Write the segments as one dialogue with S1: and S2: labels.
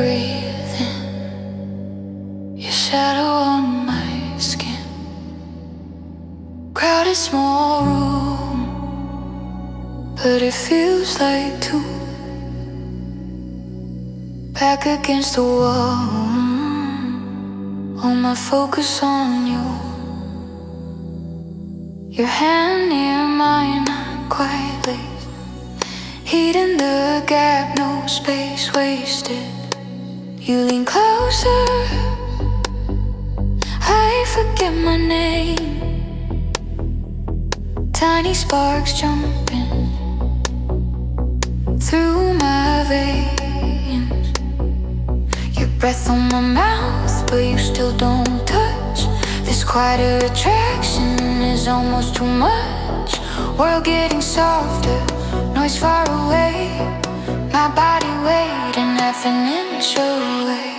S1: breathing, your shadow on my skin. Crowded small room, but it feels like two. Back against the wall, all my focus on you. Your hand near mine, quietly heat in the gap, no space wasted. You lean closer, I forget my name. Tiny sparks jumping through my veins. Your breath on my mouth, but you still don't touch. This quieter attraction is almost too much. World getting softer, noise far away. My body waiting half an inch away.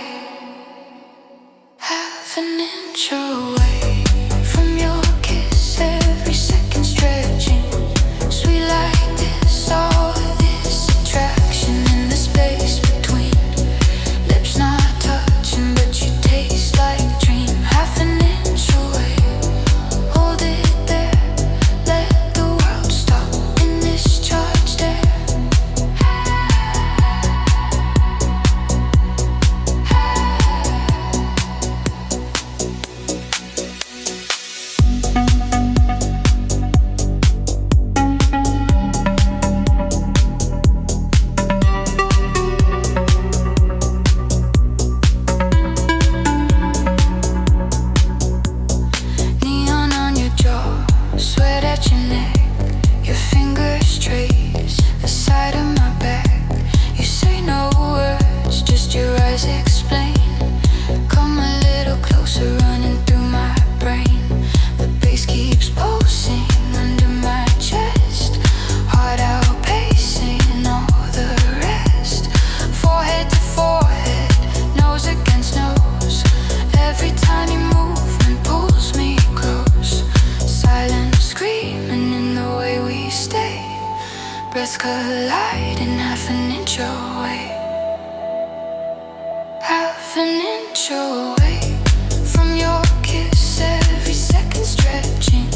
S1: Half an inch away from your kiss, every second stretching. Sweet like this, all this attraction in the space between. Lips not touching, but you taste like dream. Half an inch away, hold it there. Let the world stop in this charged air. Neon on your jaw, sweat at your neck. Your fingers trace the side of my back. You say no words, just your eyes explain. Come a little closer, running through my brain. The bass keeps pulsing under my chest. Heart outpacing all the rest. Forehead to forehead, nose against nose. Every tiny movement pulls me close. Silent screaming in the way we stay. Breaths colliding half an inch away. Half an inch away from your kiss, every second stretching.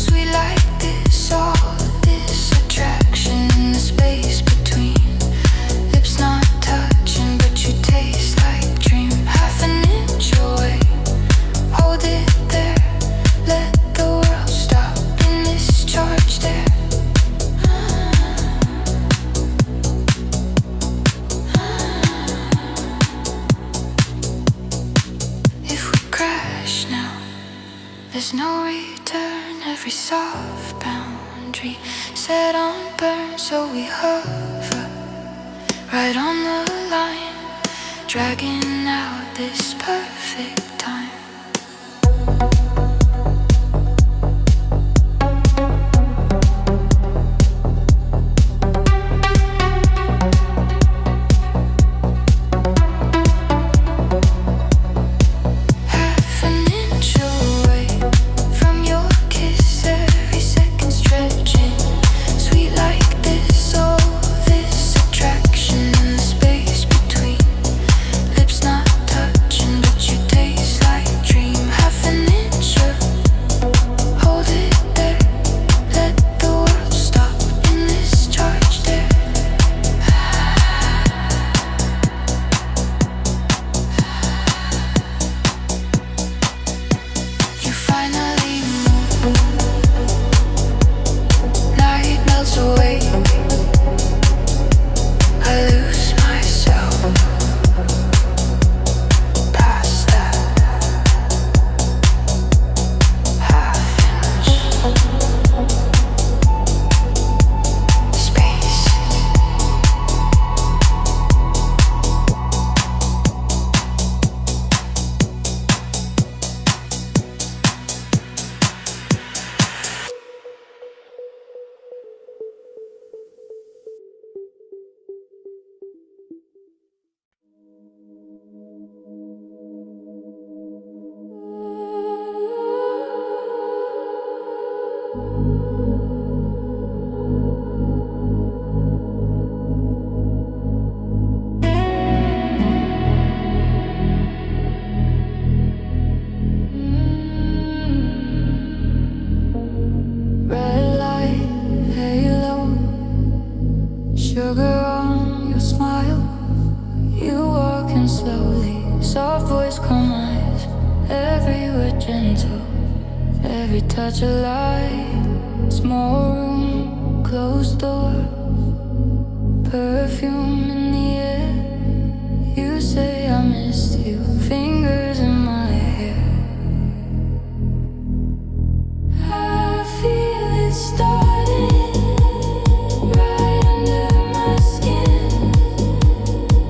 S1: Sweet like this, all this attraction in the space between. Lips not touching, but you taste like dream. Half an inch away, hold it there. Let the world stop in this charged air. If we crash now, there's no return. Every soft boundary set on burn, so we hover right on the line, dragging out this perfect time. Half an inch away from your kiss, every second stretching. Sweet like this, all this attraction in the space between. Lips not touching, but you taste like you were gentle. Every touch a light. Small room, closed door. Perfume in the air. You say I missed you. Fingers in my hair. I feel it starting right under my skin.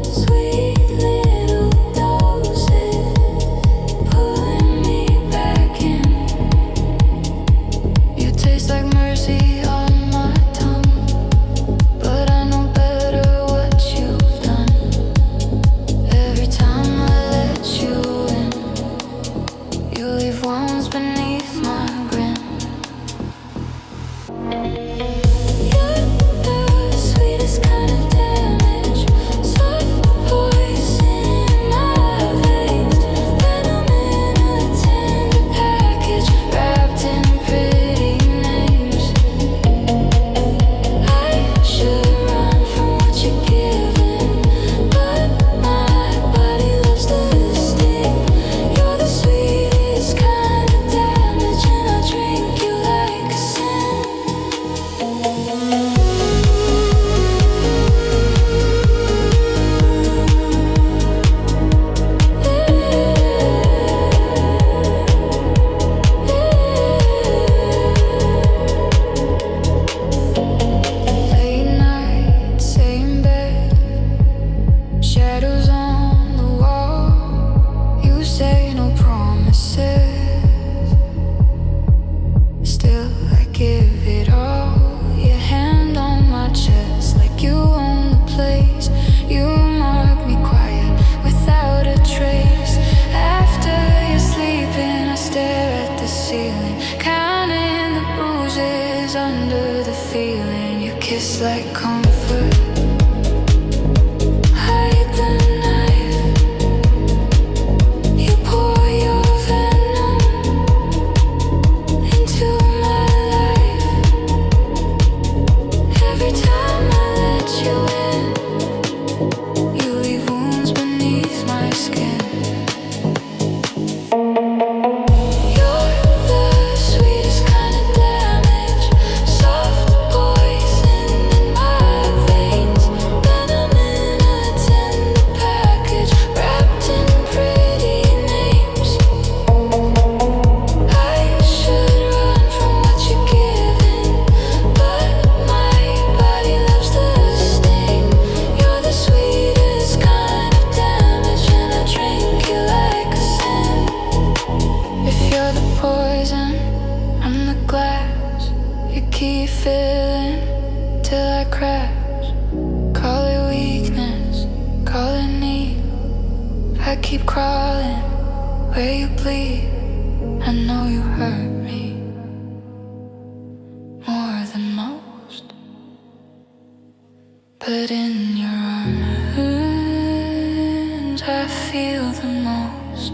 S1: Sweet little doses pulling me back in. You taste like mercy on my tongue, but I know better what you've done. Every time I let you in, you leave wounds beneath my grin. You're the sweetest kind of damage, soft poison in my veins. Venom in a tender package, wrapped in pretty names. I should run from what you're giving, but my body loves the sting. You're the sweetest kind of damage, and I drink you like a sin. Late night, same bed, shadows on the wall. You say no promises, still I give it all. Your hand on my chest, like you own the place. You mark me quiet, without a trace. After you're sleeping, I stare at the ceiling, counting the bruises under the feeling. You kiss like comfort, hide the knife. You pour your venom into my life. Every time I let you in, you leave wounds beneath my skin. You're the sweetest kind of damage, soft poison in my veins. Venom in a tender package, wrapped in pretty names. I should run from what you're giving, but my body loves the sting. You're the sweetest kind of damage, and I drink you like a sin. If you're the poison, I'm the glass. You keep filling till I crash. Call it weakness, call it need. I keep crawling where you bleed. I know you hurt me more than most, but in your arms I feel the most.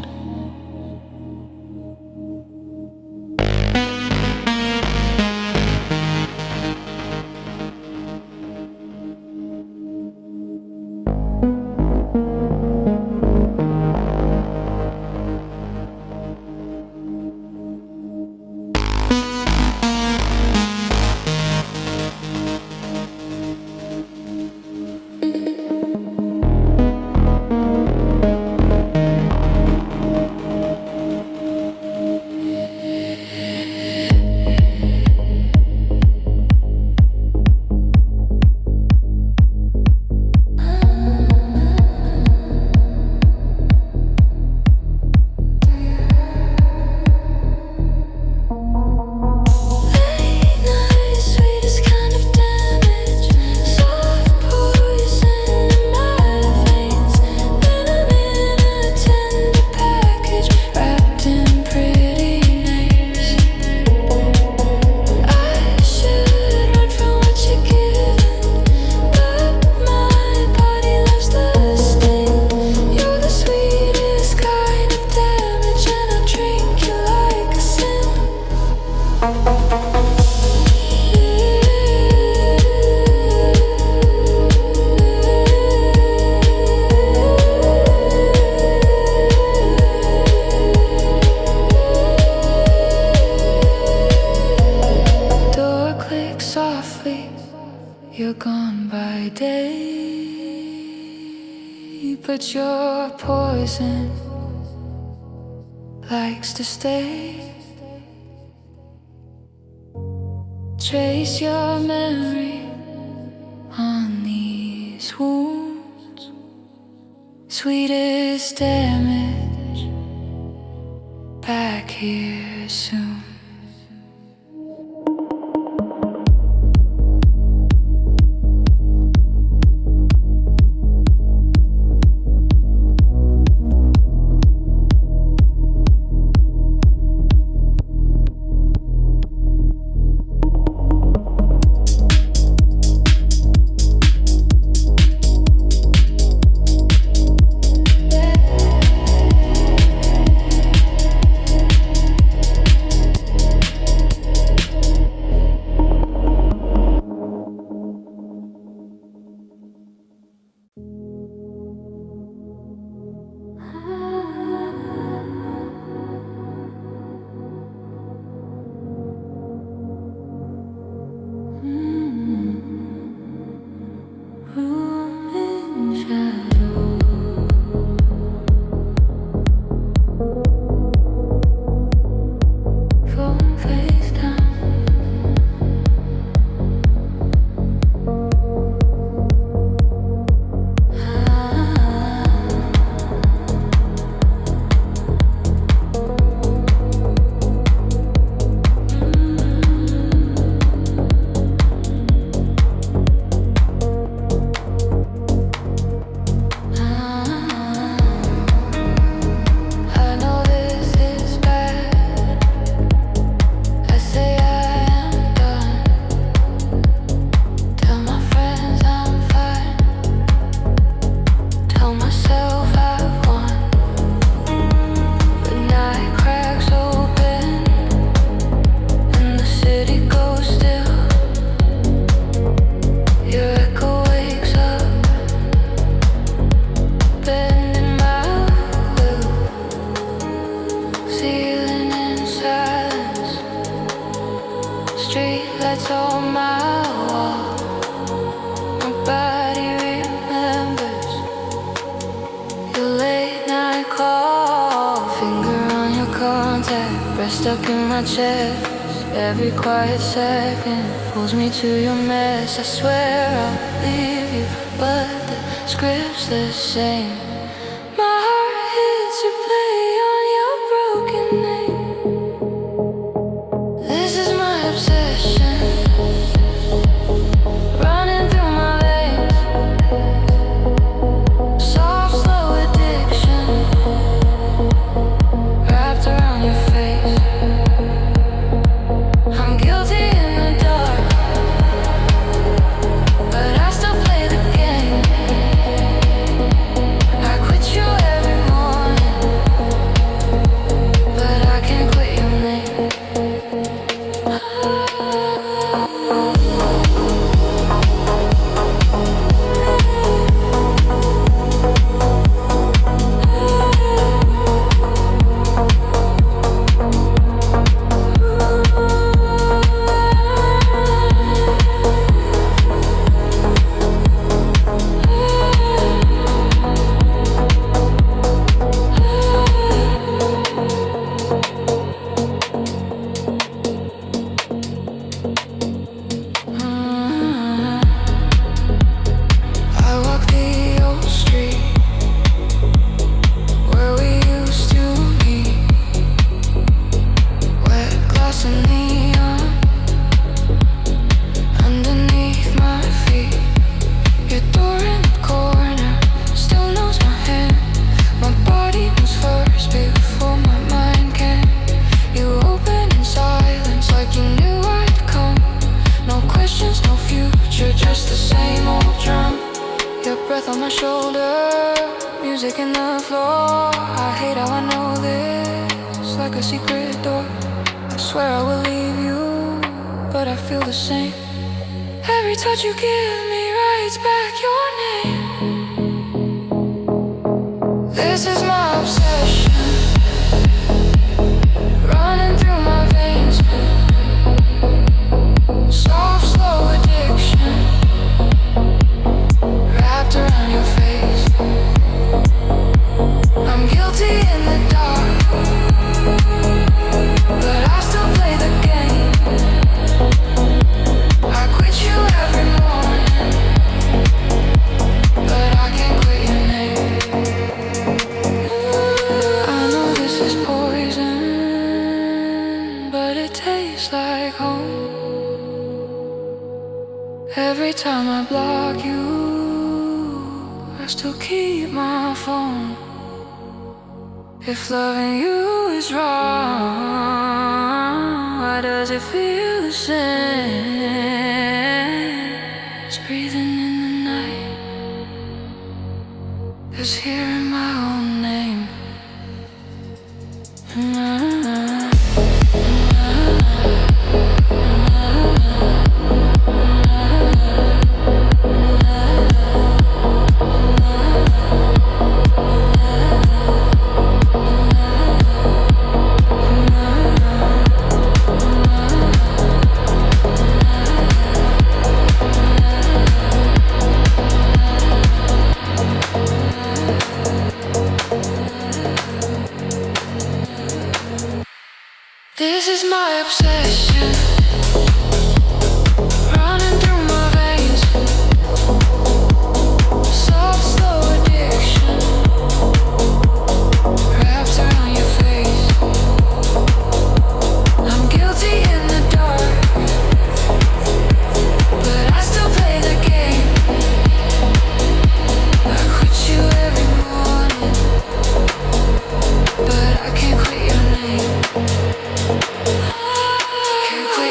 S1: You're gone by day, but your poison likes to stay. Trace your memory on these wounds. Sweetest damage, back here soon. Stuck in my chest, every quiet second pulls me to your mess. I swear I'll leave you, but the script's the same. My heart hits replay on your broken name. This is my obsession, running through my veins. Soft, slow addiction, wrapped around your face. I'm guilty in the dark, but I still play the game. I quit you every morning, but I can't quit your name. On my shoulder, music in the floor. I hate how I know this, like a secret door. I swear I will leave you, but I feel the same. Every touch you give me writes back your name. This is my obsession, running through my veins. Soft, slow addiction, Every time I block you, I still keep my phone. If loving you is wrong, why does it feel the same? It's breathing in the night, it's hearing my own name. This is my obsession, running through my veins. Soft, slow addiction, wrapped around your face. I'm guilty in the dark, but I still play the game. I quit you every morning, but I can't quit your name. Can't quit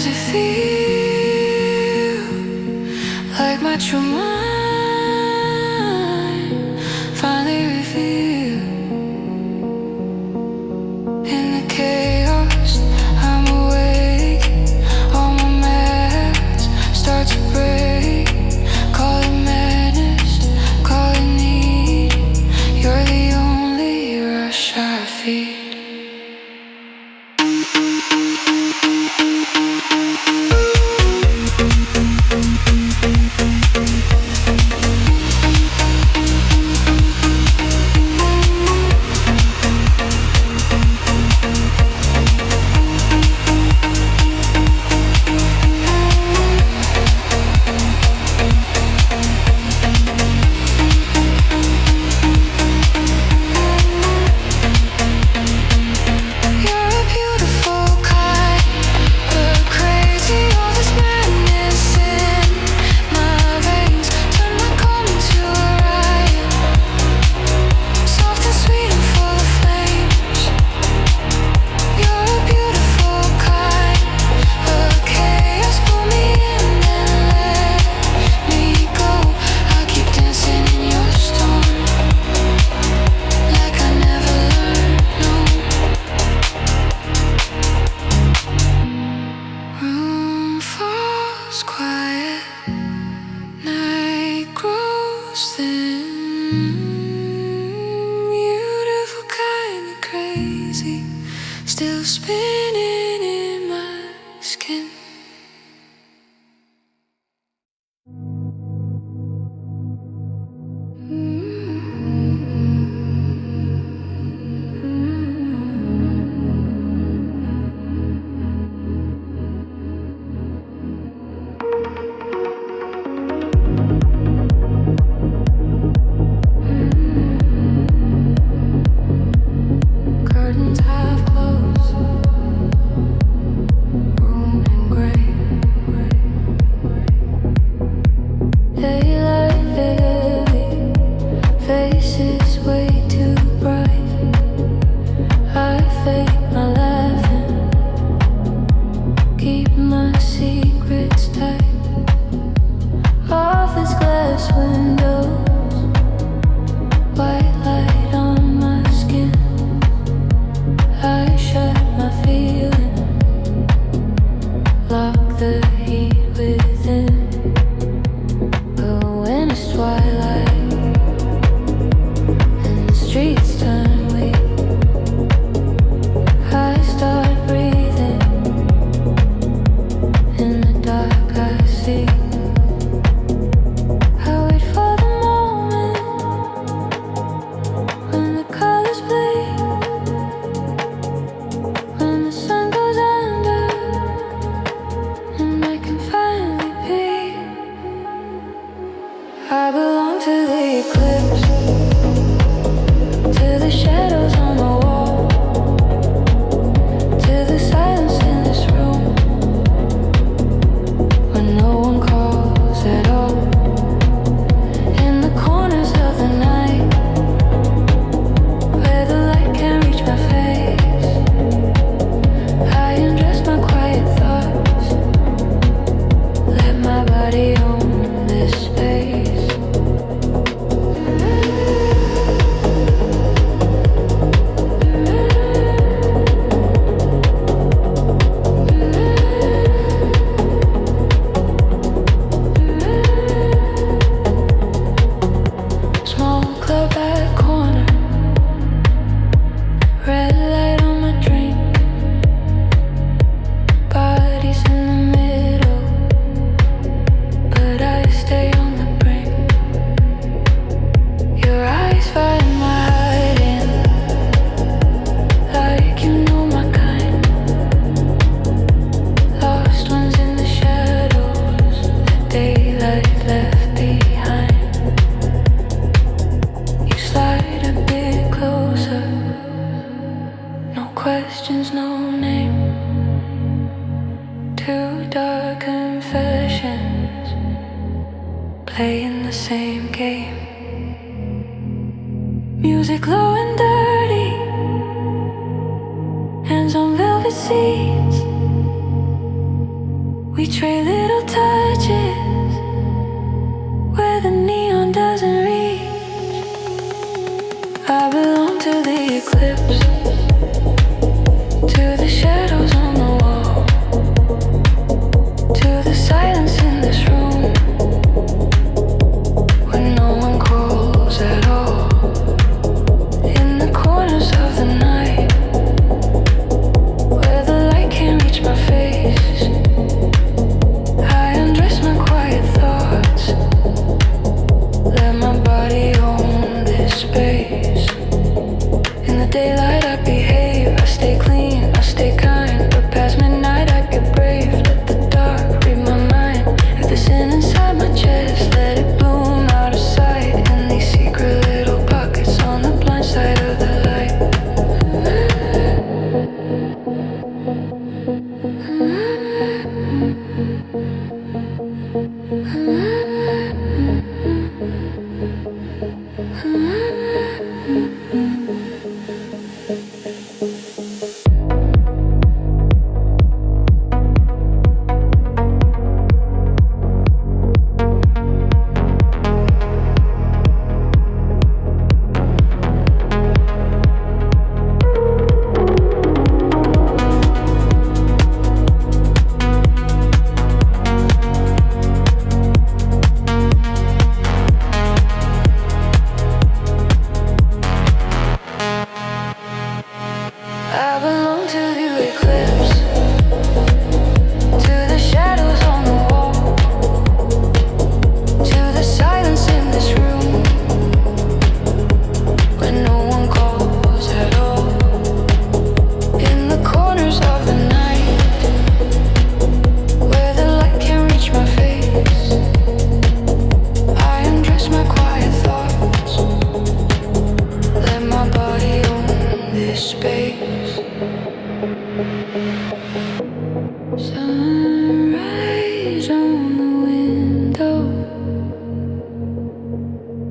S1: does it feel like my true mind finally revealed? In the chaos, I'm awake. All my masks start to break. Call it madness, call it need. You're the only rush I feel. Still spinning in my skin. Curtains half closed, room in gray. Daylight heavy, faces way too bright. I fake my laughing, keep my secrets tight. Office glass windows, white light on my skin. I shut my feeling, lock the heat within. But when it's twilight and the streets turn weak, I start breathing. In the dark I see. I wait for the moment when the colors bleed, when the sun goes under and I can finally be. I belong to the eclipse, to the shadows on the wall, to the silence in this room, when no one calls at all. In the corners of the night, where the light can't reach my face, I undress my quiet thoughts, let my body own this space. Small club at corner, red light on my drink, bodies in the middle, but I stay on the brink. Your eyes find my hiding, like you know my kind. Lost ones in the shadows, the daylight left behind. You slide a bit closer, no questions, no name. Two dark confessions, playing the same game. Music low and dirty, hands on velvet seats. We trade little touches where the neon doesn't reach. I belong to the eclipse, to the shadows on the wall, to the silence in this room when no one calls at all. In the corners of the night where the light can't reach my face, I undress my quiet thoughts, let my body own this space. In the daylight I behave, I stay clean, I stay kind, but past midnight I get brave. Let the dark read my mind. If there's sin inside my chest, let it bloom out of sight in these secret little pockets on the blind side of the light. Sunrise on the window,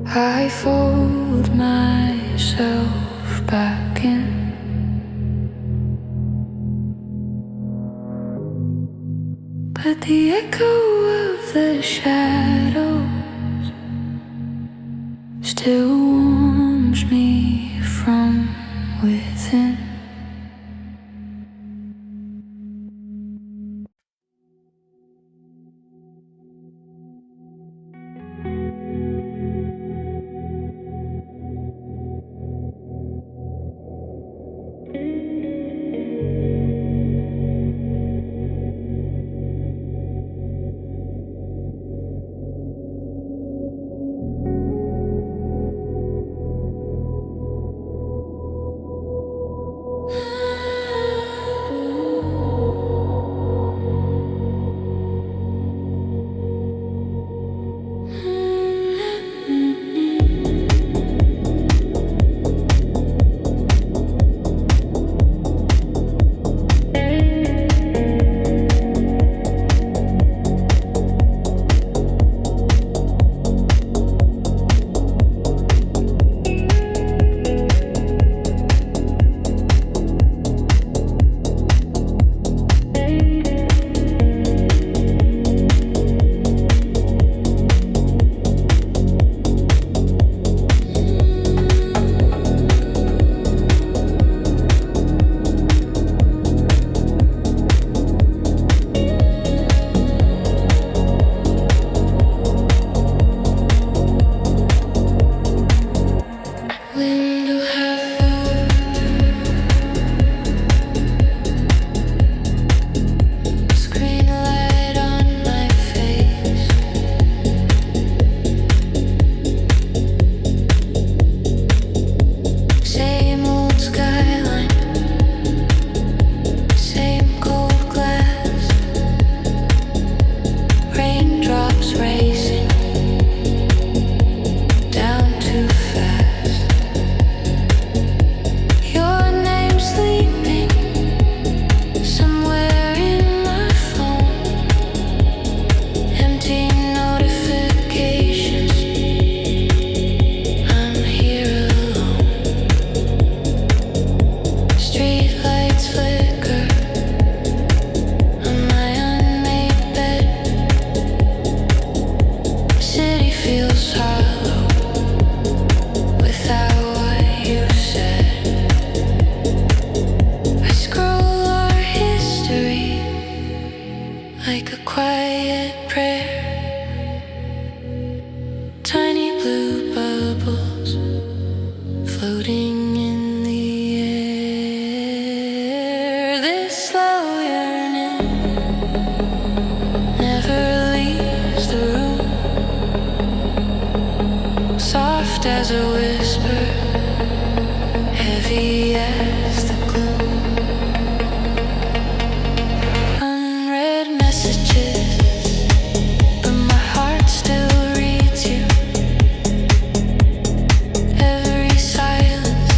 S1: I fold myself back in. But the echo of the shadows still warms me from within. heavy as the gloom. Unread messages, but my heart still reads you. Every silence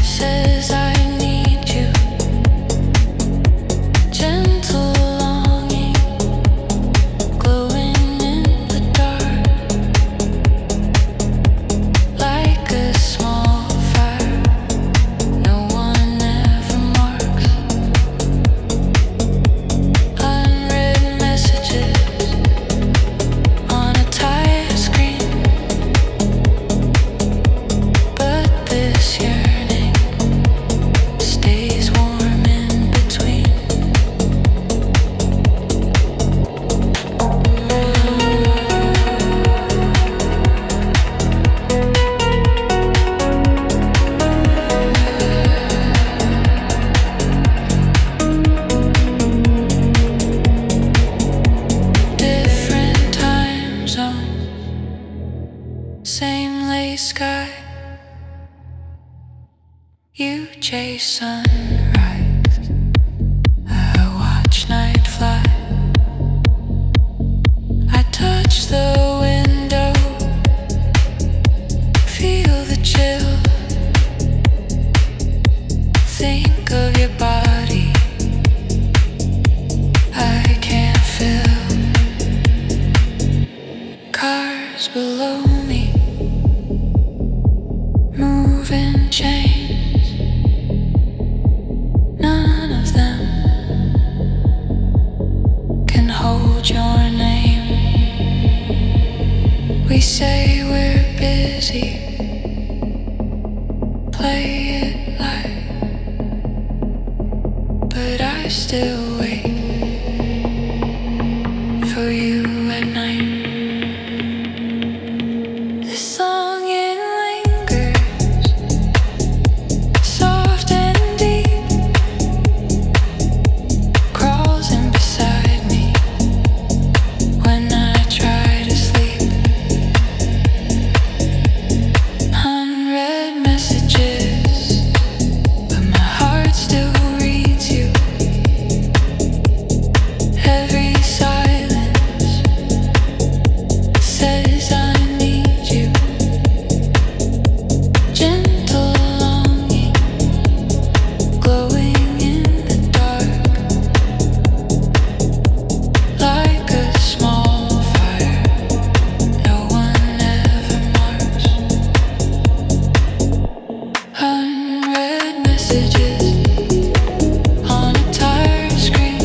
S1: says I need you. Gentle longing, glowing in the dark, like a small fire no one ever marks. Unread messages on a tire screen, but this yearning stays warm in between. Different time zone, same late sky. You chase sunrise, I watch night fly. I touch the window, feel the chill. Think of your body, I can't feel. Cars below me, moving chains. None of them can hold your name. We say we're busy, play it light, but I still wait for you at night. This song, it lingers, soft and deep, crawls in beside me when I try to sleep. Unread messages, but my heart still reads you. Every silence says I need you. Gentle longing, glowing in the dark, like a small fire no one ever marks. Unread messages on a tire screen,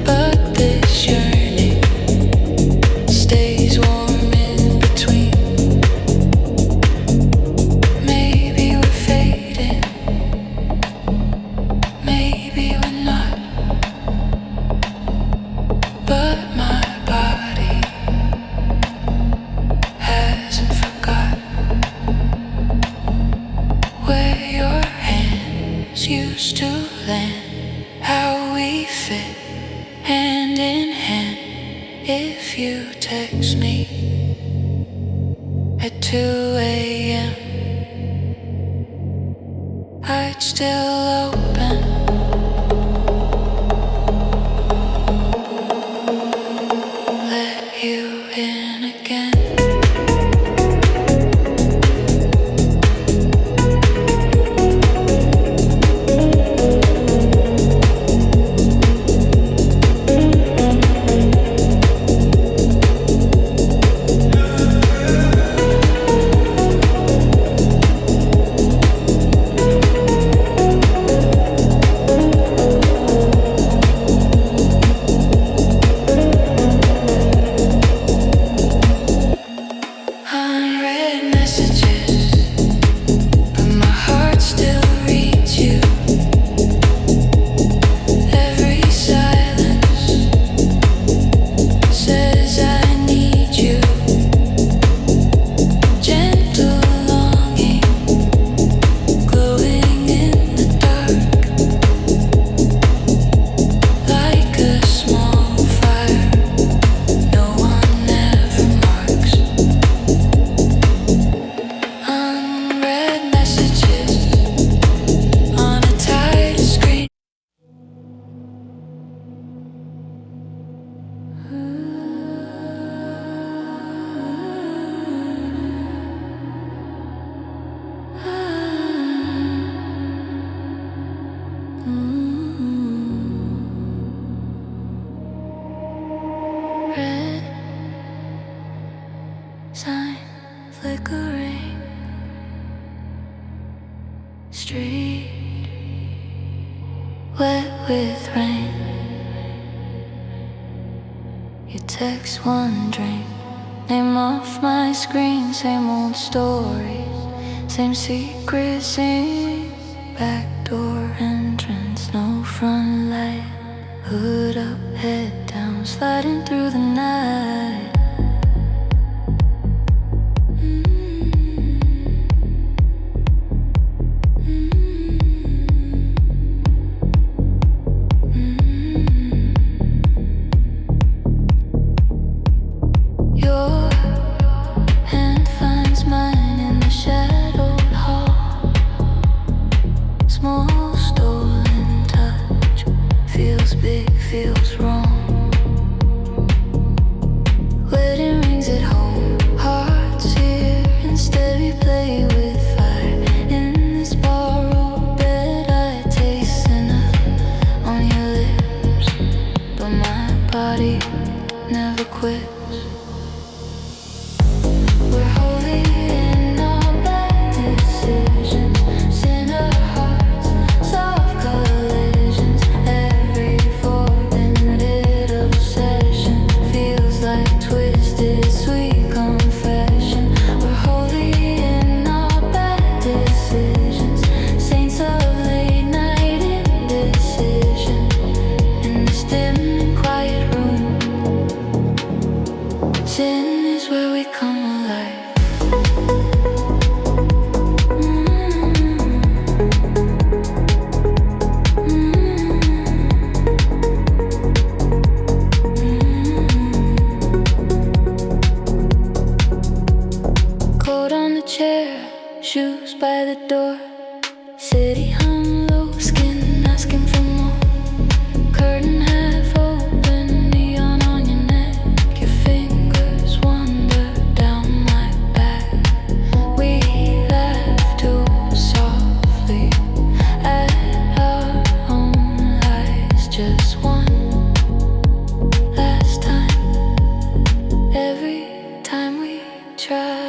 S1: but this yearning stays warm in between. Maybe we're fading, maybe we're not, but my body hasn't forgotten where your hands used to land, how we fit hand in hand. If you text me at 2 a.m., I'd still open. Let you in again. flickering street, wet with rain. You text one drink, name off my screen. Same old stories, same secrets, same backdoor entrance. No front light, hood up, head down, sliding through the night. Feels wrong. Wedding rings at home, hearts here. Instead we play with fire in this borrowed bed. I taste enough on your lips, but my body never quits. We're holy in our bad decisions, sinner hearts, soft collisions. Every twisted, sweet confession. We're holy in our bad decisions, saints of late night indecision. In this dim and quiet room, sin is where we come alive. Shoes by the door, city hung low, skin asking for more. Curtain half open, neon on your neck. Your fingers wander down my back. We laugh too softly at our own lies. Just one last time, every time we try.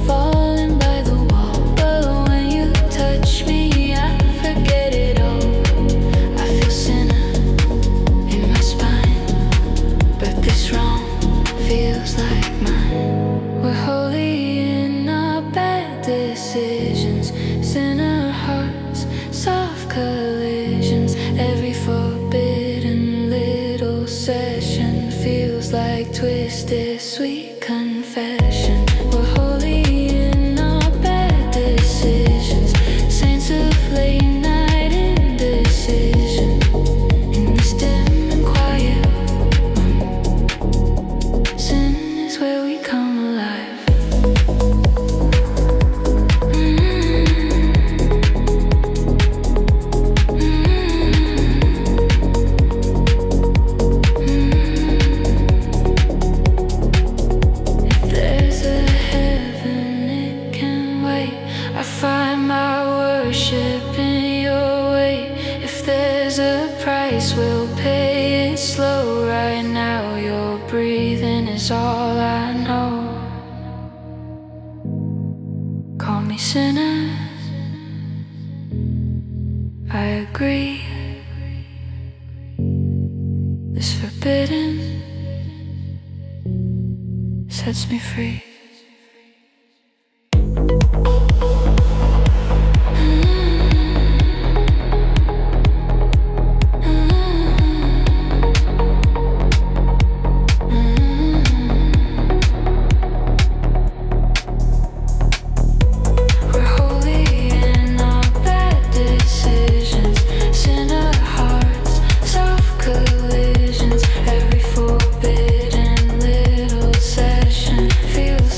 S1: Falling by the wall, but when you touch me, I forget it all. I feel sinner in my spine, but this wrong feels like mine. We're holy in our bad decisions, sinner hearts, soft collisions. Every forbidden little session feels like twisted, sweet confession. We're holy in our bad decisions, saints of late night indecision. In this dim and quiet room, sin is where we come alive. I find my worship in your way. If there's a price, we'll pay it slow. Right now, your breathing is all I know. Call me sinner, I agree. This forbidden sets me free. Feels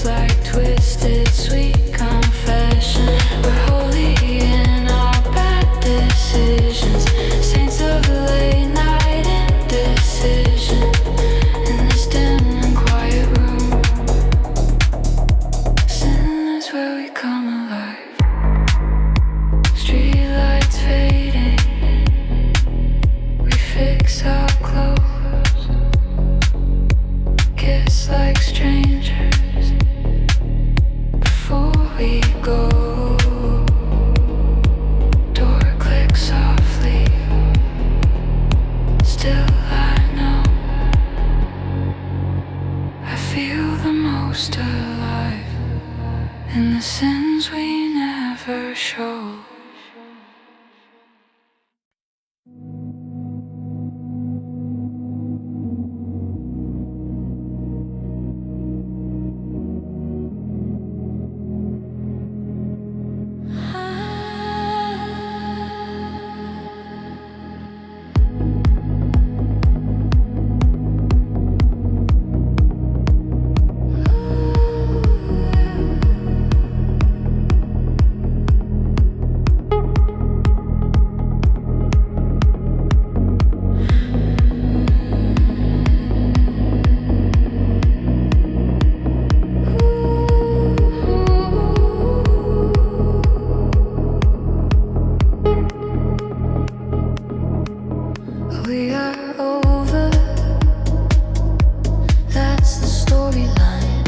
S1: strangers before we go. Door clicks softly. Still I know I feel the most alive in the sins we never show. We are over, that's the storyline.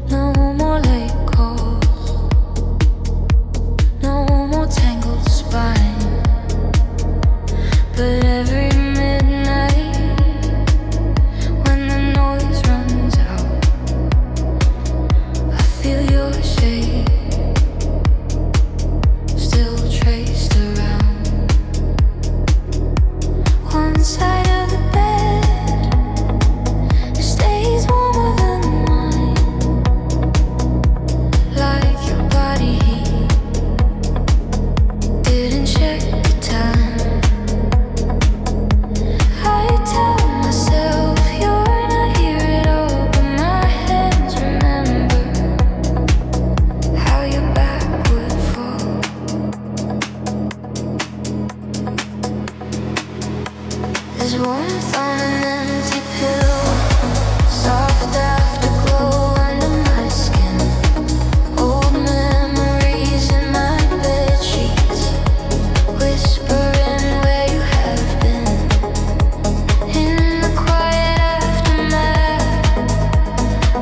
S1: No more late calls, no more tangled spine. But every midnight, when the noise runs out, I feel your shade still traced around. One side of the bed stays warmer than mine, like your body heat didn't check the time. I tell myself you're not here at all, but my hands remember how your back would fall. There's warmth on an empty pillow, soft afterglow under my skin. Old memories in my bed sheets, whispering where you have been. In the quiet aftermath,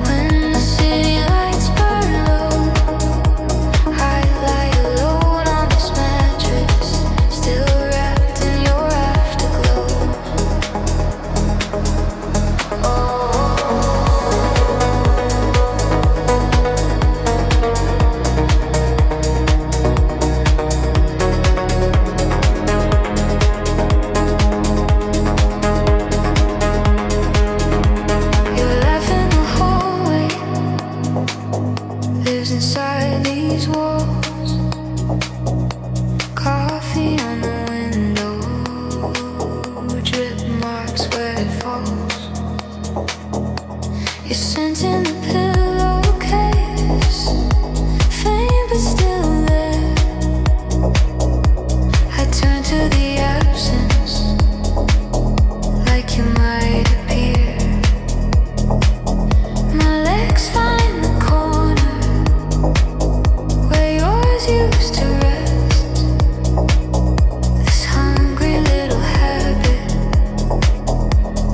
S1: when the city lights burn low, I lie alone on this mattress, still wrapped in your afterglow. Your laugh in the hallway lives inside these walls. Coffee on the window, drip marks where it falls. Your scent in the pillowcase, faint but still there. I turn to the absence, like you might appear. My legs find the corner where yours used to rest. This hungry little habit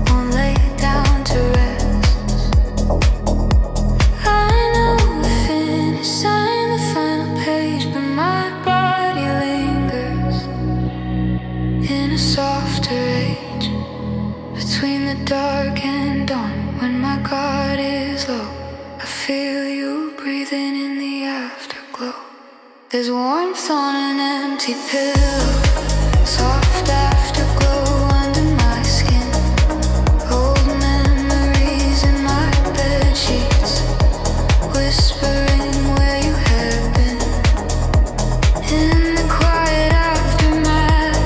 S1: won't lay down to rest. I know the finish, sign the final page, but my body lingers in a softer age. Between the dark and dawn, when my guard is low, I feel you breathing in the afterglow. There's warmth on an empty pillow, soft afterglow under my skin. Old memories in my bed sheets, whispering where you have been. In the quiet aftermath,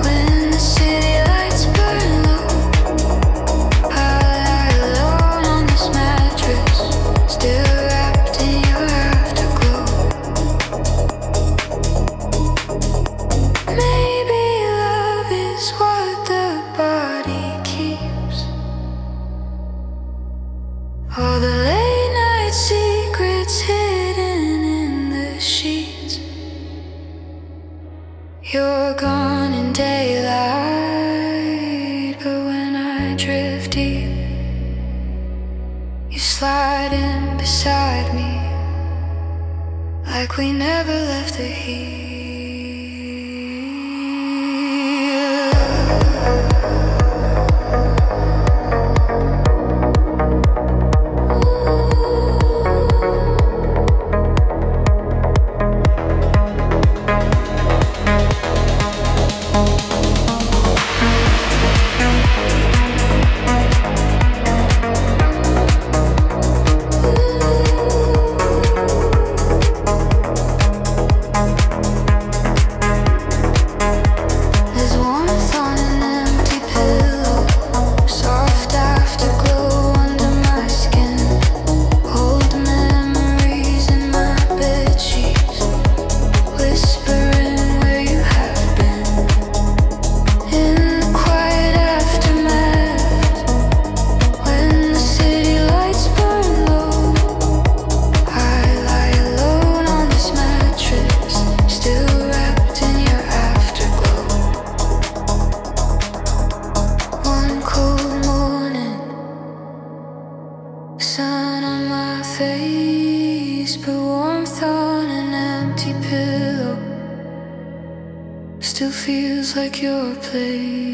S1: when the city lights burn low, I lie alone on this mattress, still wrapped in your afterglow. Maybe love is what the body keeps. All the late night secrets hidden in the sheets. You're gone in daylight, but when I drift deep sliding beside me, like we never left it here. Still feels like your place.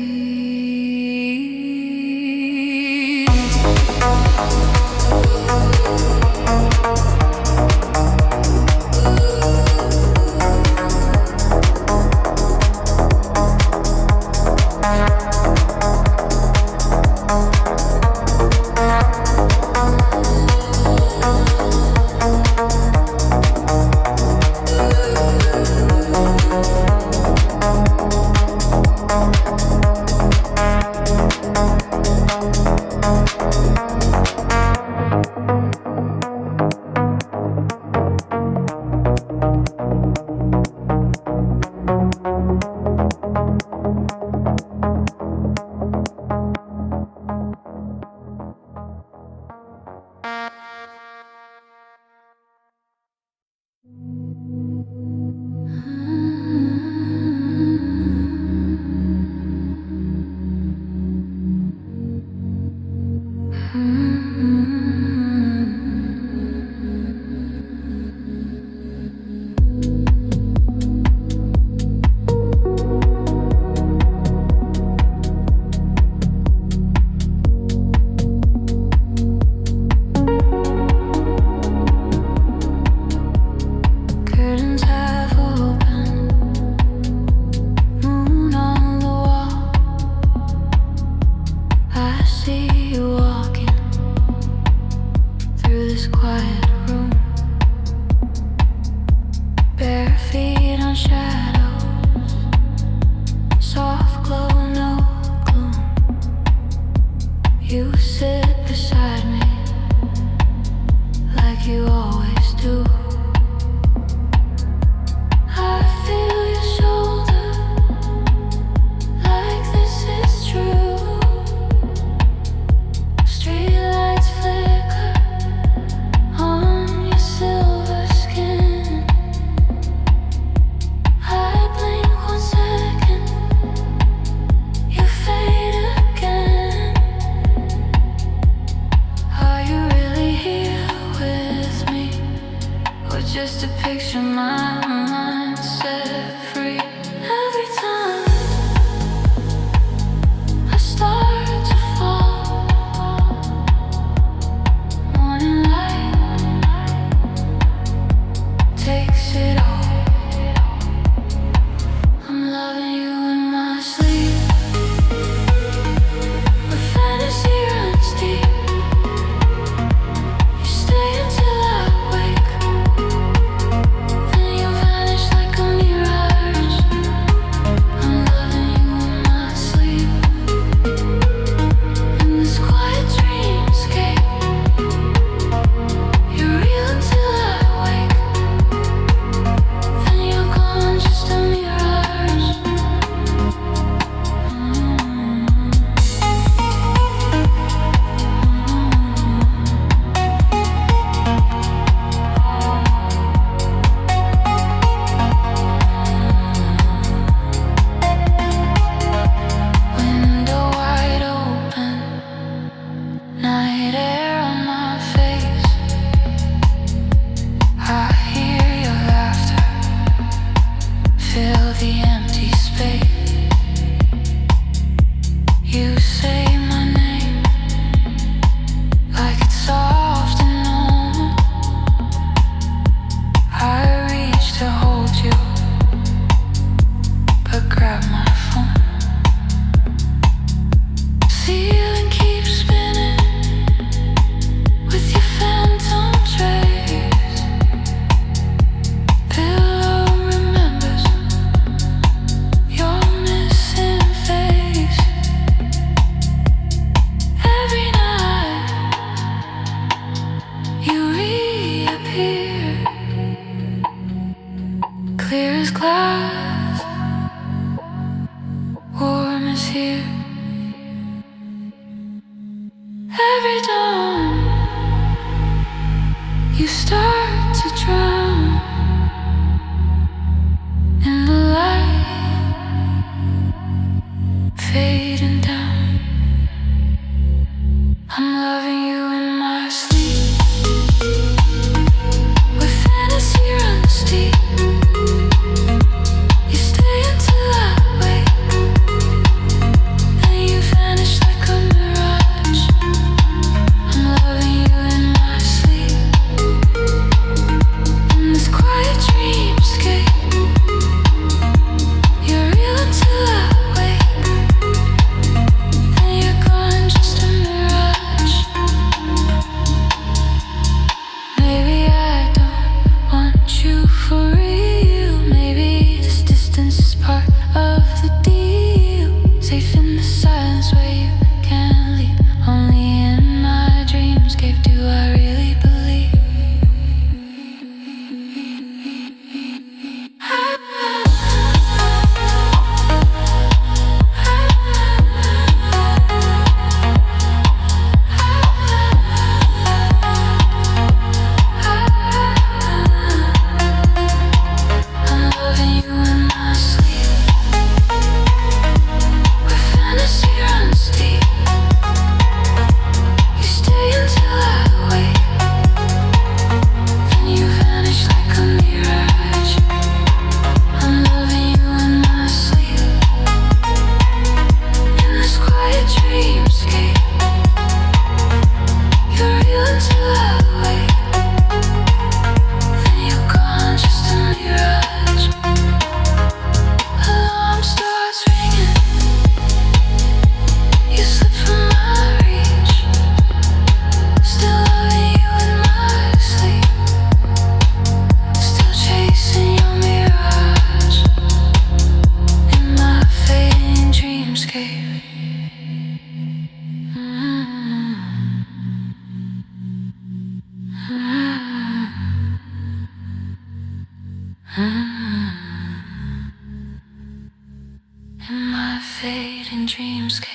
S1: You start to drown in the light fading down. I'm loving you in my sleep. With fantasy runs deep. You stay until I wake, and you vanish like a mirage. I'm loving you in my sleep. In this quiet dreamscape, you're real until I wake, and you're gone, just a mirage. Maybe I don't want you for real. Maybe this distance is part of the deal. Safe in the silence where you can't leave. Only in my dreamscape do I really believe. I'm loving you in my sleep. Where fantasy runs deep. You stay until I wake, and you vanish like a mirage. I'm loving you in my sleep. In this quiet dreamscape, you're real until I wake, then you're gone, just a mirage. Alarm starts ringing. You slip from my reach. Still loving you in my sleep. Still chasing your mirage. In my fading dreamscape. In my fading dreamscape.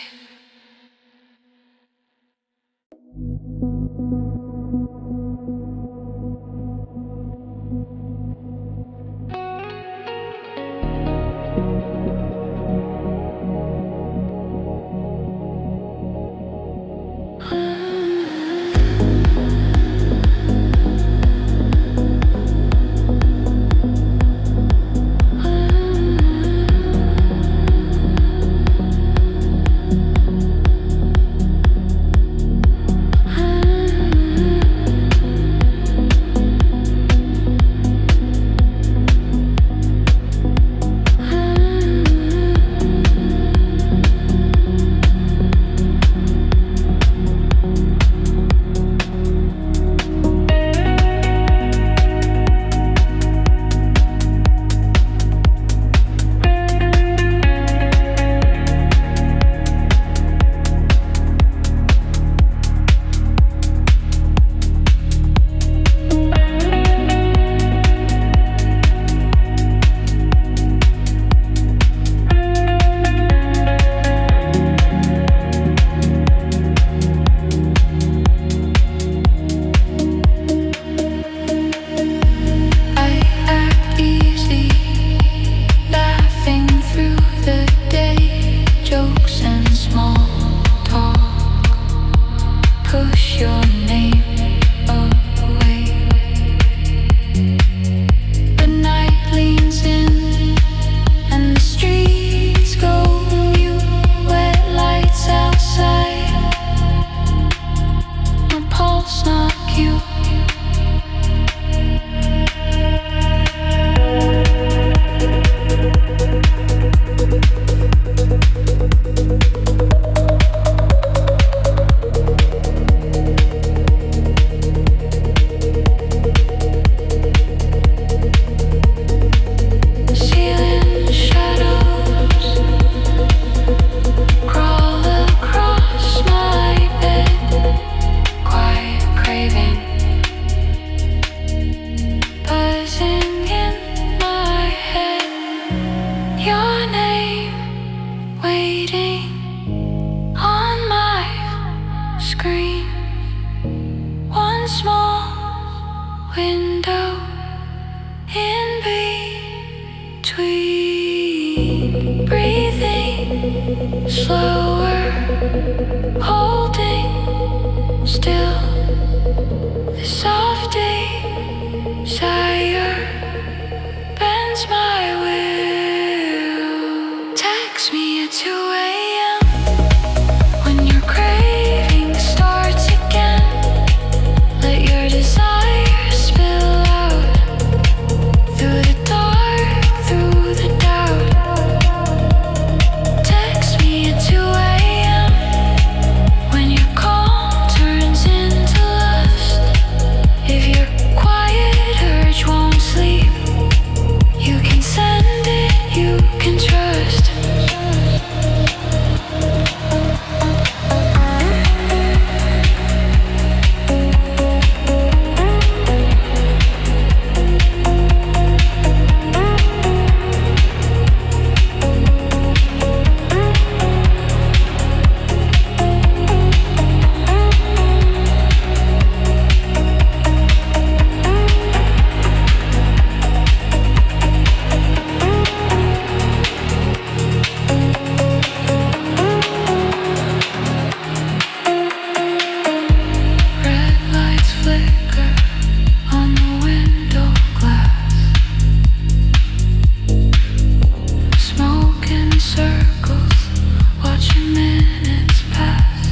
S1: window in between, breathing slower, holding still. The soft desire bends my will. Text me at 2 a.m. when your craving starts again. Let your desire spill out through the dark, through the doubt. Text me at 2 a.m. when your calm turns into lust. If your quiet urge won't sleep, you can send it, you can trust. Red lights flicker on the window glass. Smoke in circles, watching minutes pass.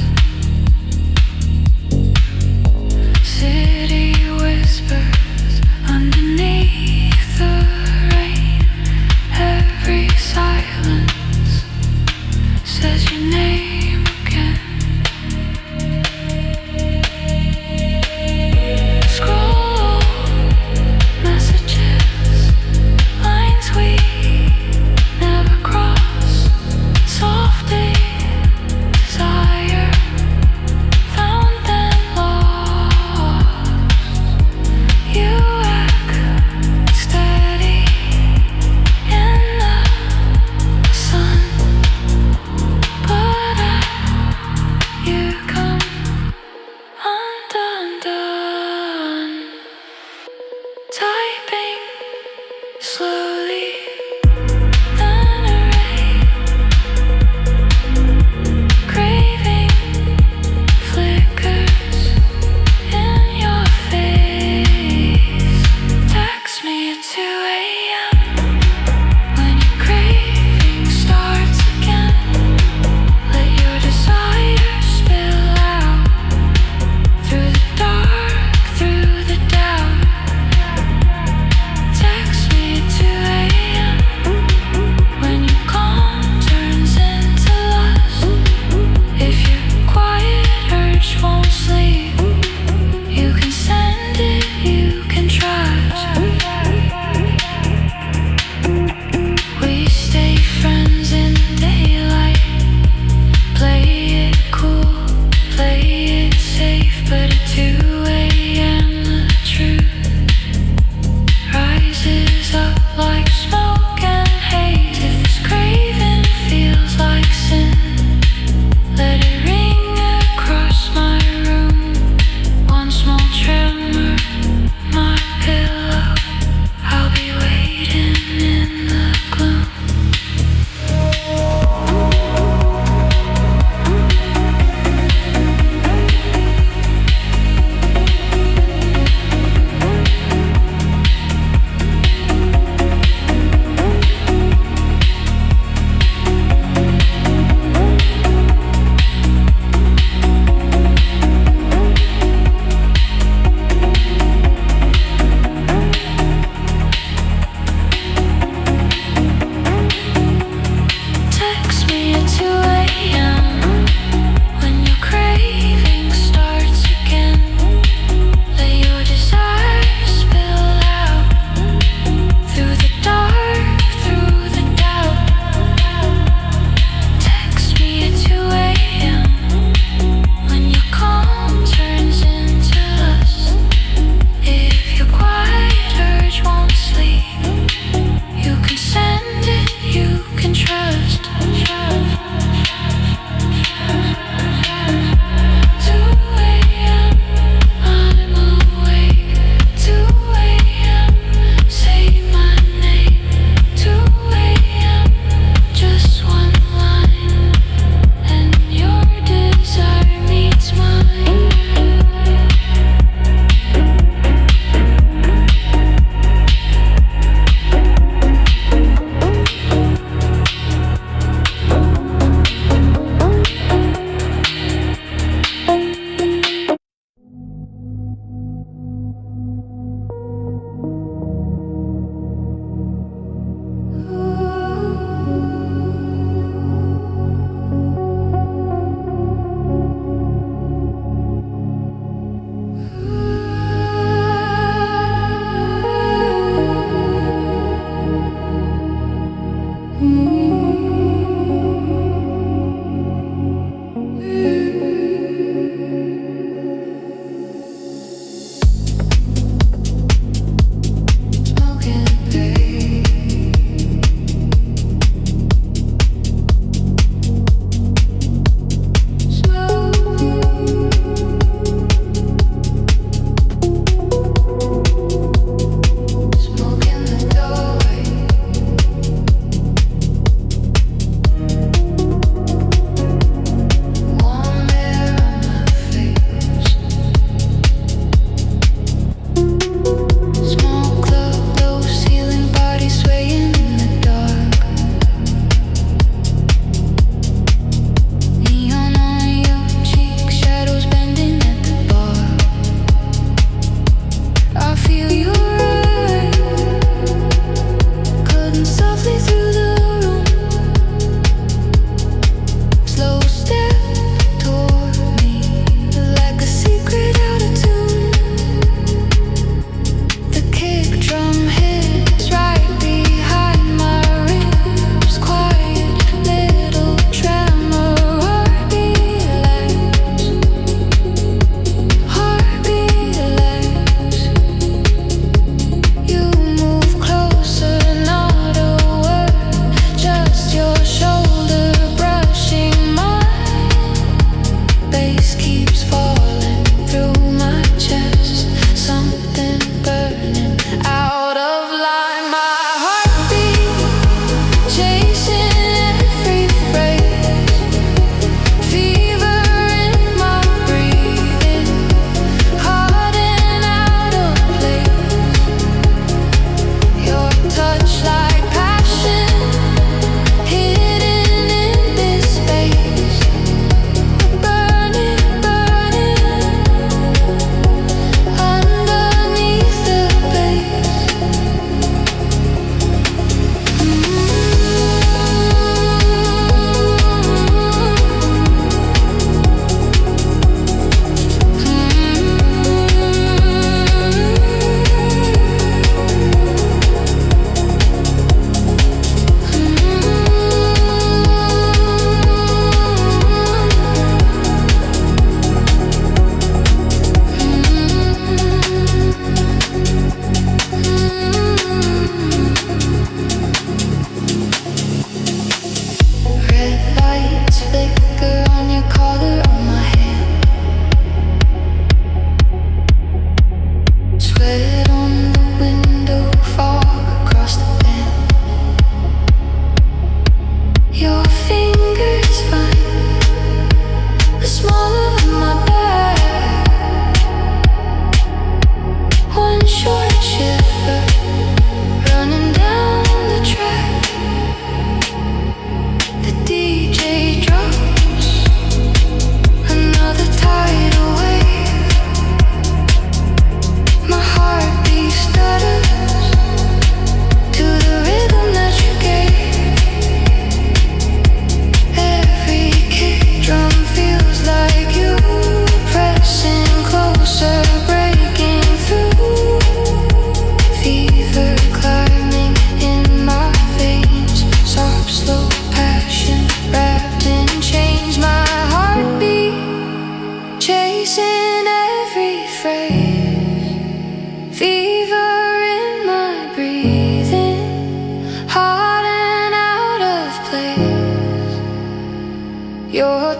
S1: City whispers underneath the rain. Every silence says your name again. Scroll messages, lines we never cross. Soft desire found then lost. You act steady in the sun, but you come undone. Typing slowly, then erase. Craving flickers in your face. Text me at 2 a.m. when your craving starts again. Let your desire spill out through the dark, through the doubt. Text me at 2 a.m. when your calm turns into lust. If your quiet urge won't sleep, you can send it, you can trust. We stay friends in daylight. Play it cool, play it safe, but at 2 a.m. the truth rises up like smoke and haze. If this craving feels like sin, let it ring across my room. One small tremor, my pillow. I'll be waiting in the gloom.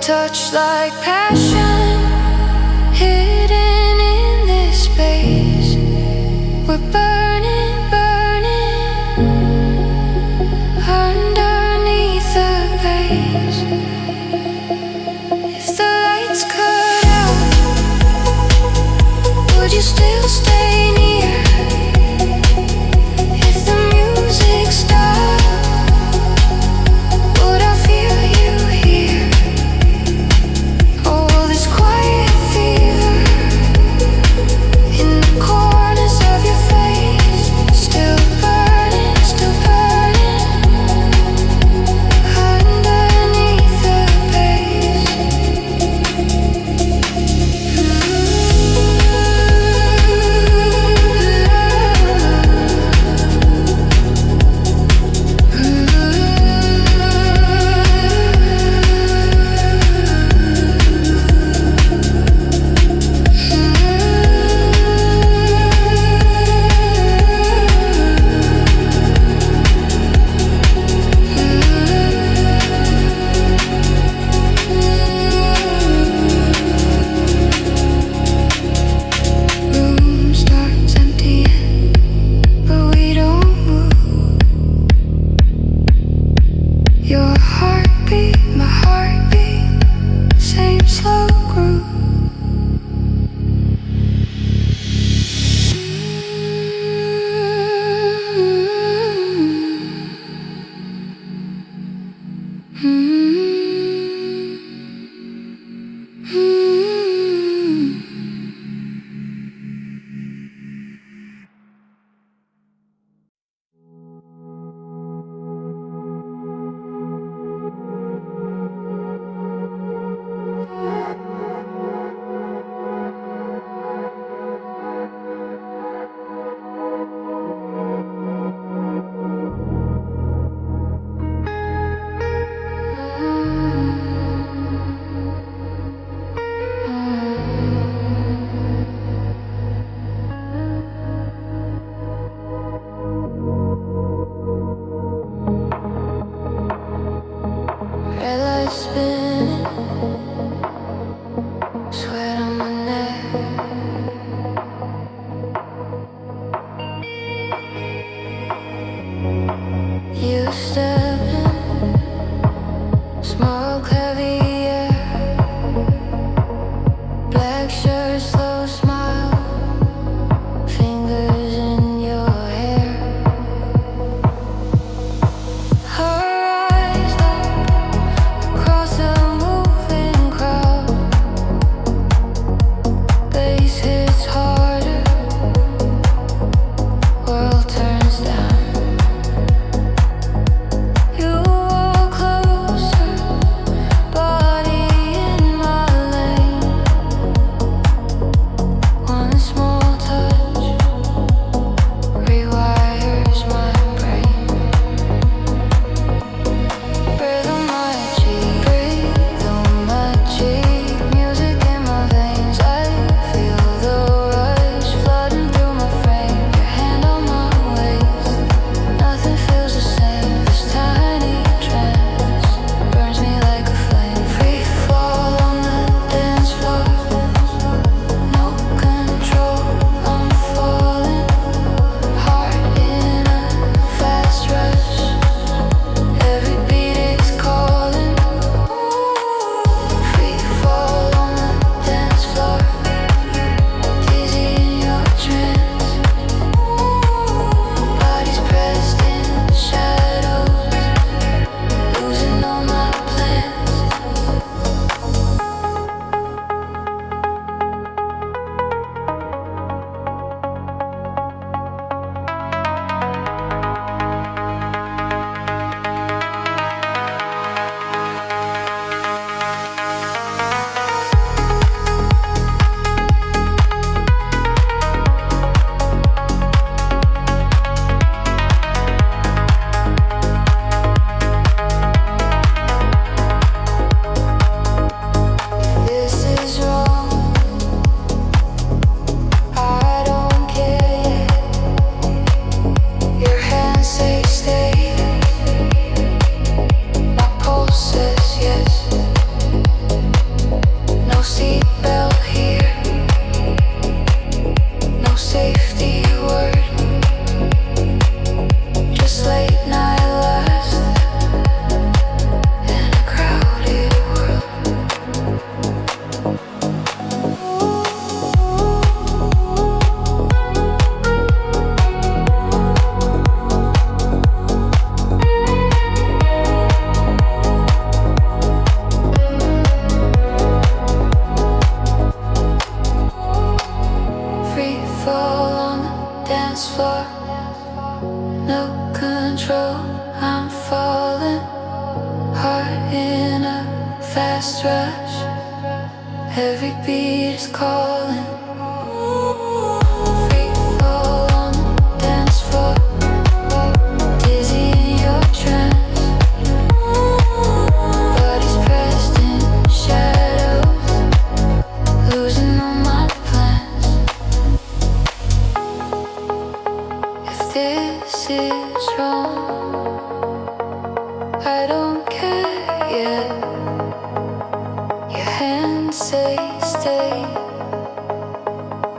S1: touch like passion, hidden in this space. We're burning, burning underneath the base. If the lights cut out, would you still stay near? If the music stopped, would I feel you here? Oh,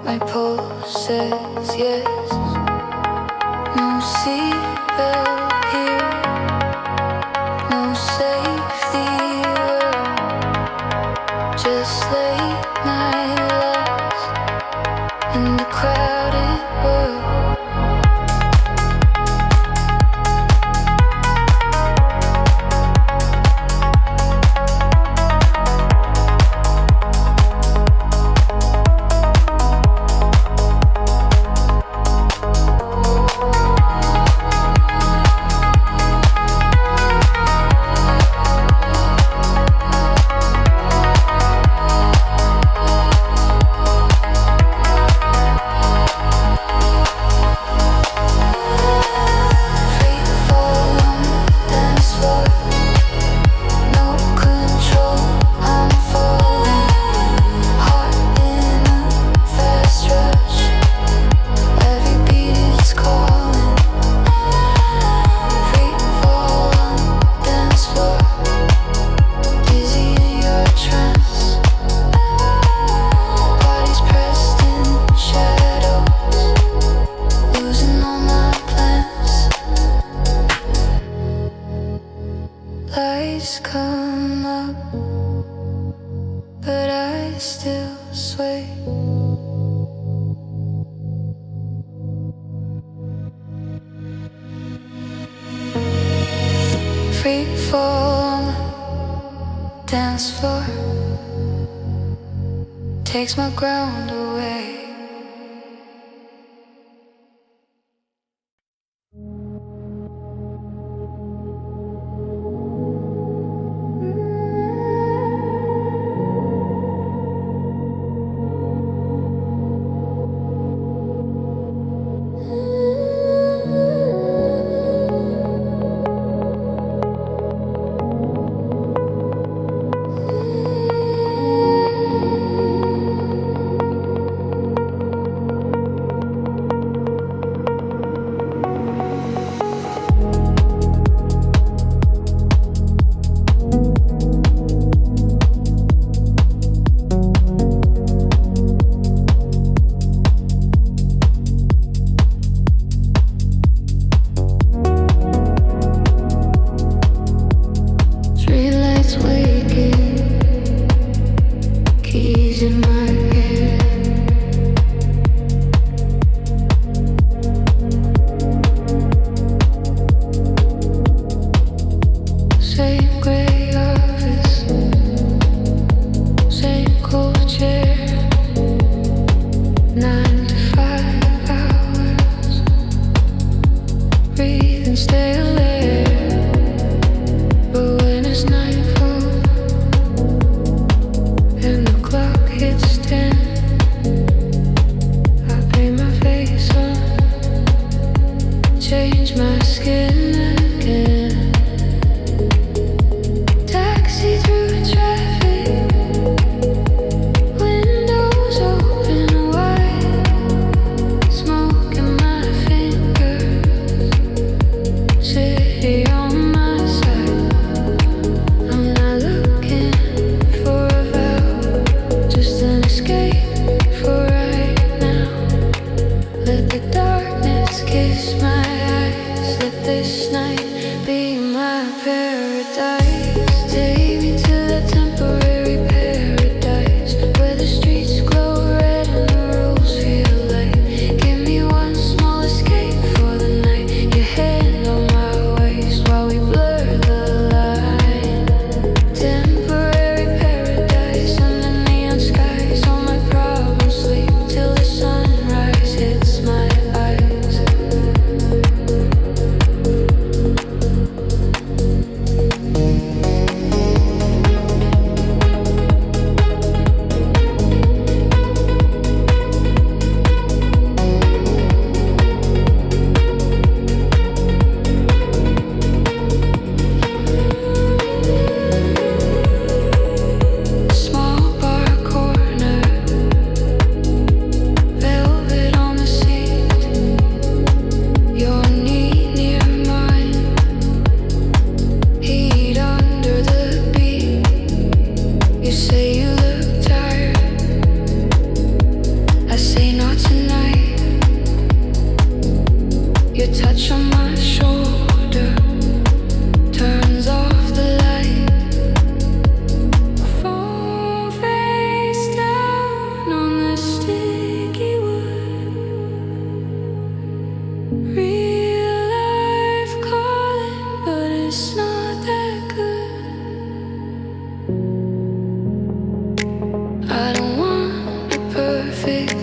S1: My pulse says yes. No seatbelt here, no safety word, just late night lights in the crowded world. Lights come up, but I still sway. Free fall on the dance floor, takes my ground away.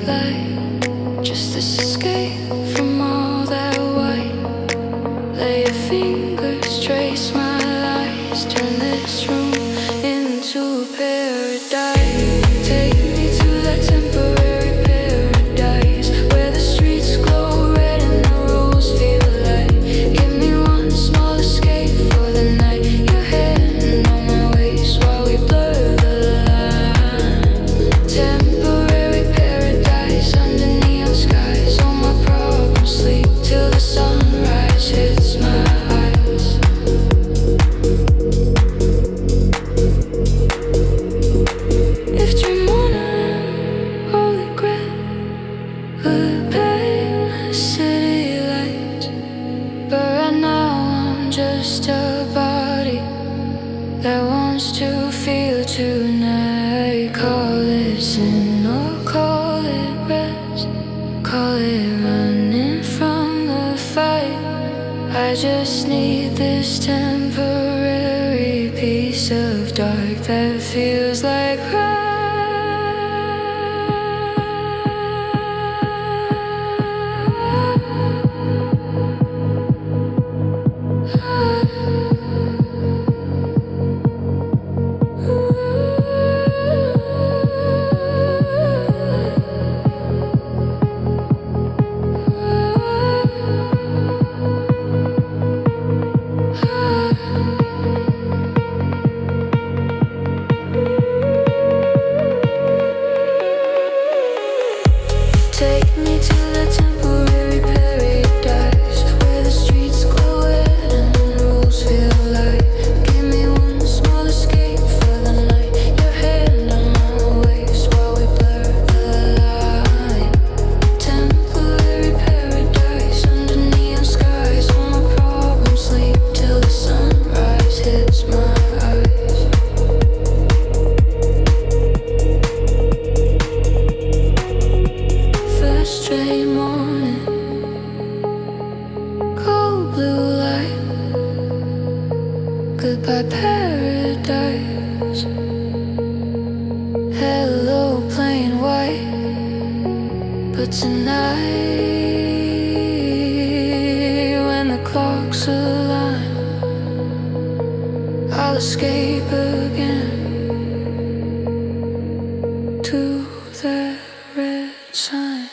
S1: light. Just escape from all that white. Lay your fingers, trace my lies. Turn this room into paradise. Take me to that temporary paradise where the streets glow red and the roads feel light. Give me one small escape for the night. Your hand on my waist while we blur the line. Temporary paradise under neon skies. All my problems sleep till the sunrise hits my eyes. If dream on holy grail could pay the city lights, but right now I'm just a body that wants to feel tonight. Call it sin or call it rest, call it running from the fight. I just need this temporary piece of dark that feels like take me to the temporary paradise where the streets glow red and the roads feel light. Give me one small escape for the night. Your hand on my waist while we blur the line. Temporary paradise under neon skies. All my problems sleep till the sunrise hits my eyes. First train morning, cold blue light. Goodbye paradise. Hello plain white. But tonight, when the clocks align, I'll escape again to that red sign.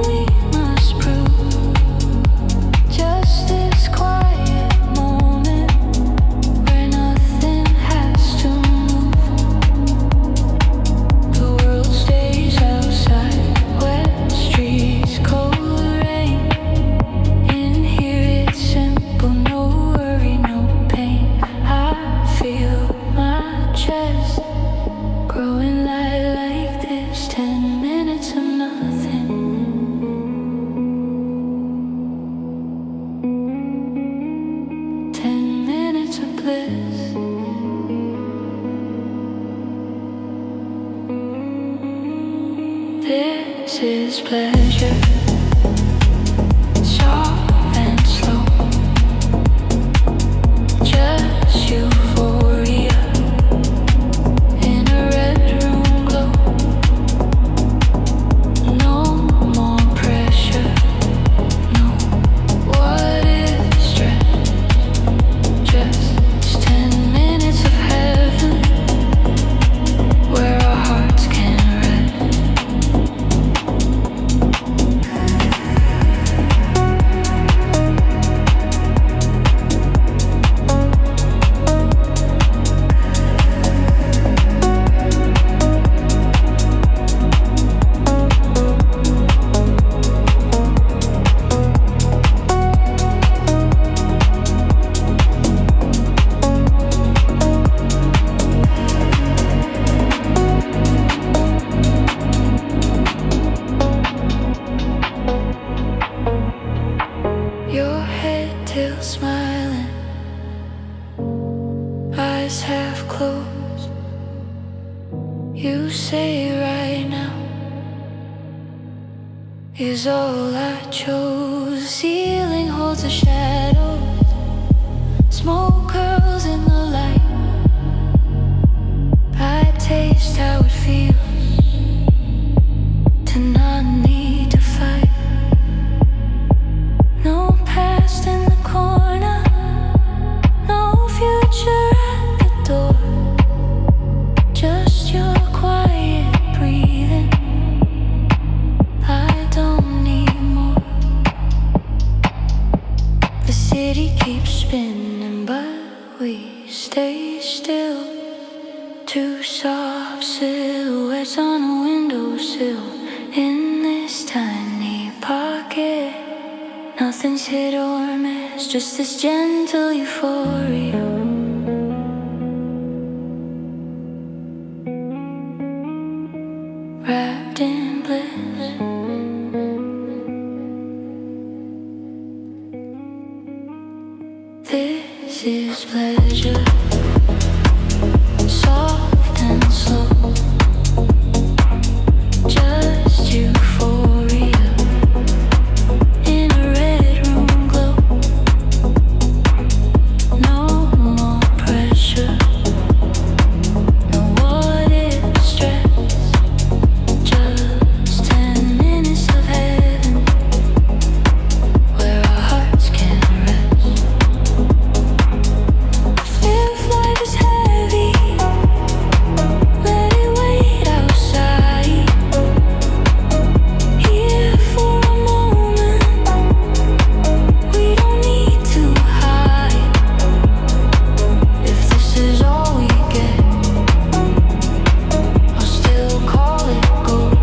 S1: We is all I chose. Ceiling holds a shadow. Smoke curls in the light. I taste how it feels to not need to fight. No past in the corner, no future at the door. Just your quiet breathing. I don't need more. The city keeps spinning, but we stay still. Two soft silhouettes on a windowsill in this tiny pocket. Nothing's hit or miss, just this gentle euphoria. Wrapped in bliss. This is pleasure. Soft and slow. Just euphoria. In a red room glow. No more pressure. No what if stress. Just 10 minutes of heaven, where our hearts can rest. If life is heavy, let it wait outside. Here for a moment, we don't need to hide. If this is all we get, I'll still call it gold.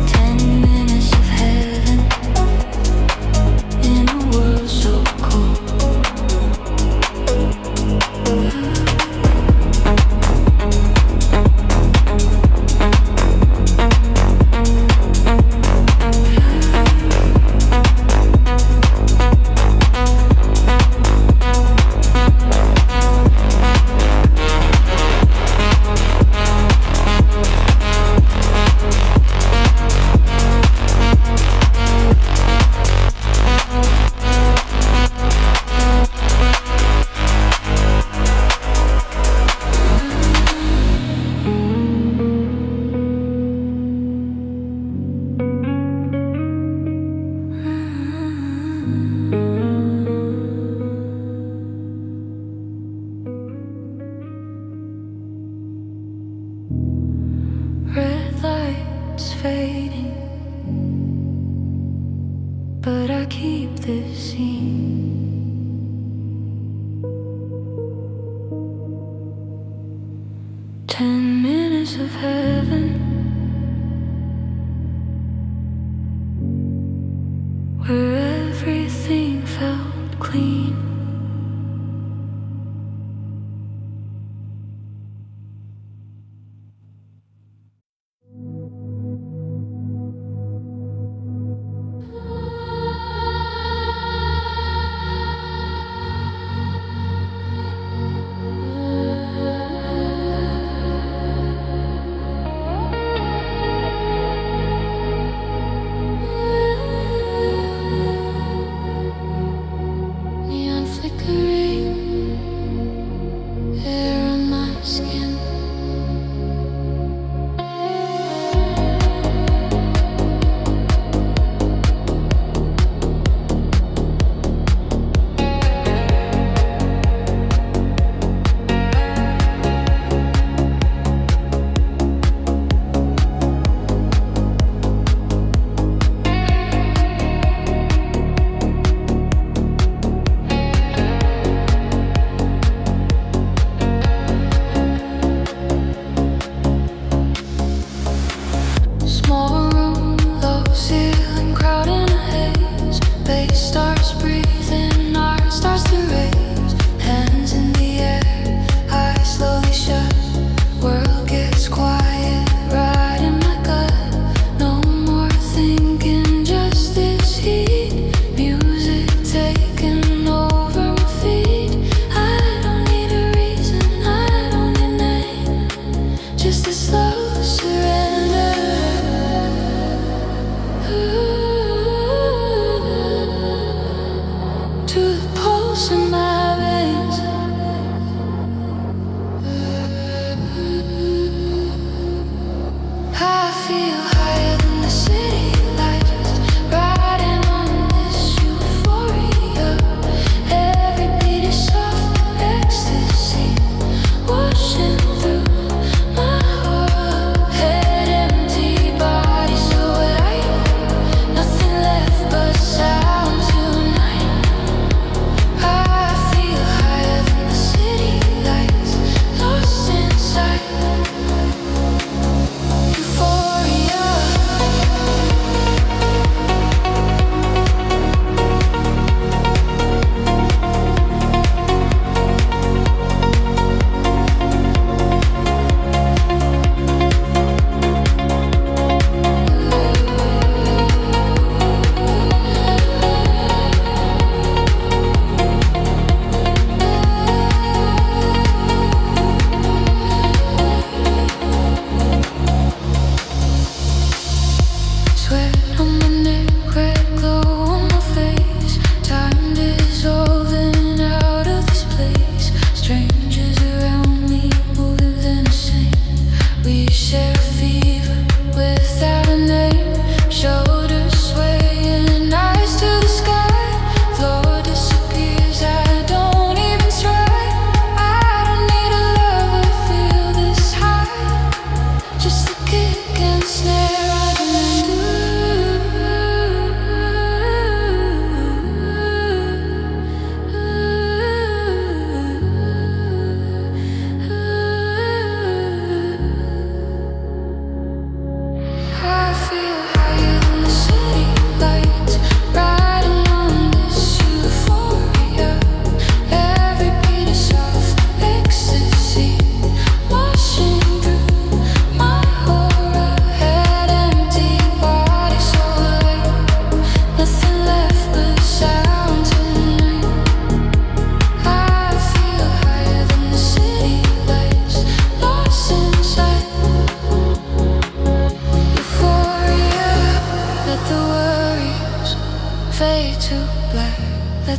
S1: 10 minutes of heaven in a world so cold. Red lights fading, but I keep this scene. Ten minutes of heaven, where everything felt clean.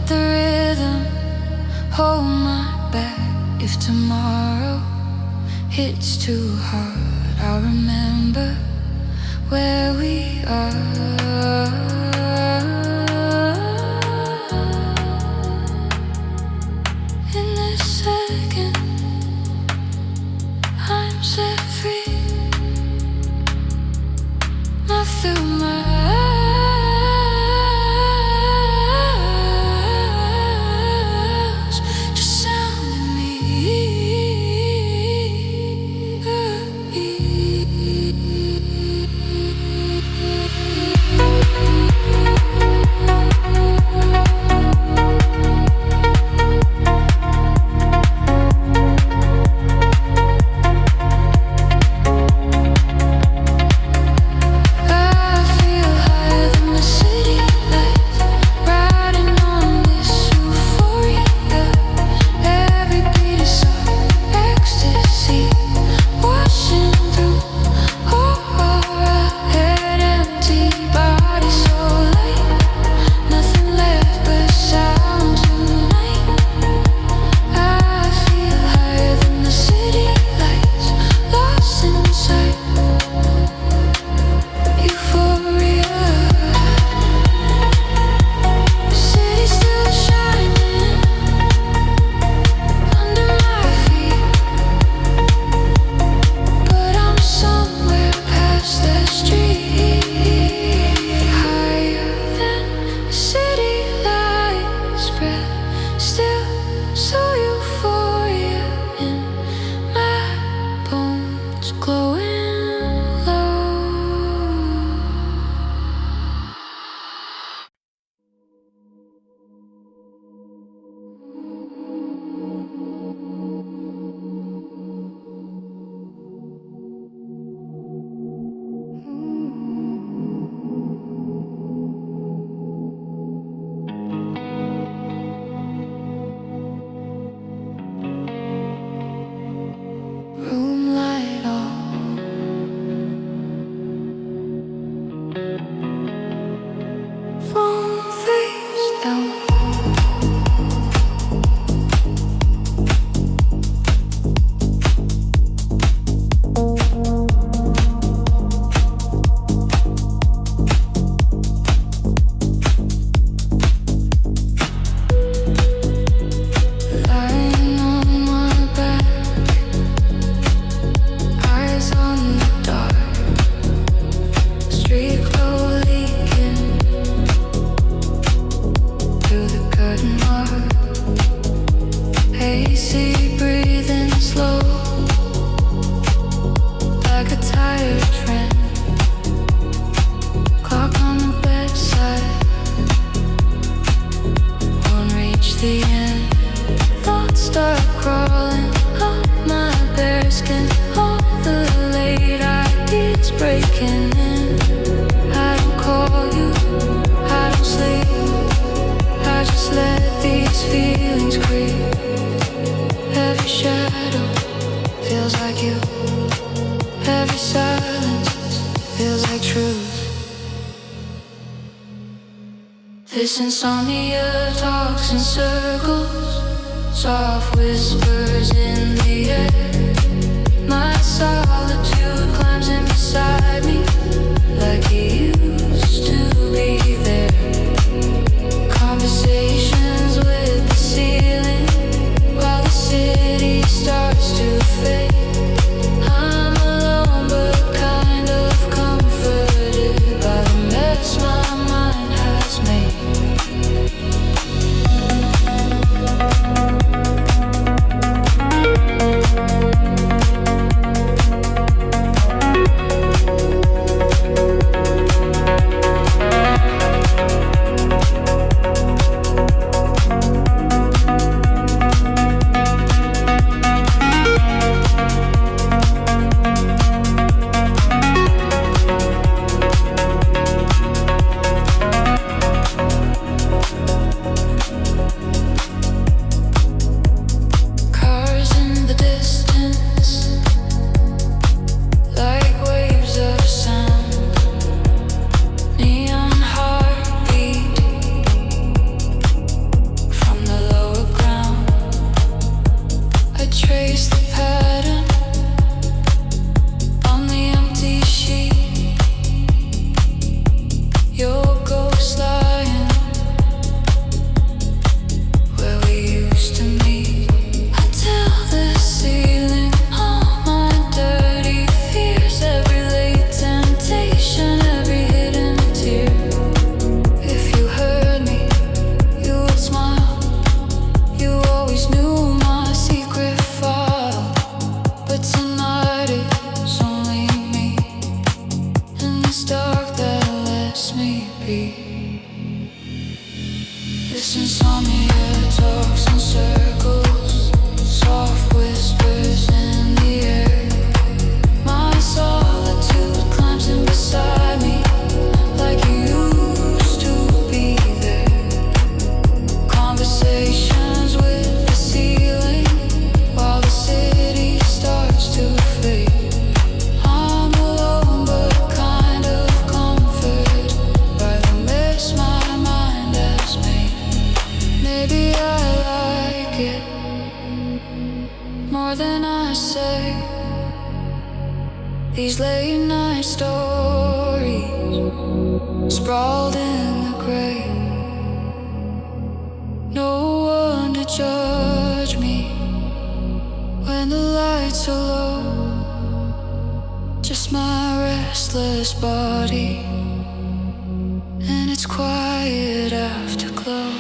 S1: the rhythm hold my back. If tomorrow hits too hard, I'll remember where we are. In this second, I'm set free. I feel my
S2: This insomnia talks in circles, soft whispers in the air. My solitude climbs in beside me, like he used to be there. Conversations with the ceiling, while the city starts to fade. I'm alone but kind of comforted by the mess my mind has made. be. This insomnia talks in circles, soft whispers in the air. My solitude climbs in beside me like you used to be there. Conversations with the ceiling while the city starts to fade. I'm alone but kind of comforted by the mess my mind has made. Maybe I like it more than I say. These late night stories sprawled in the gray. No one to judge me when the lights are low. Just my restless body and it's quiet afterglow.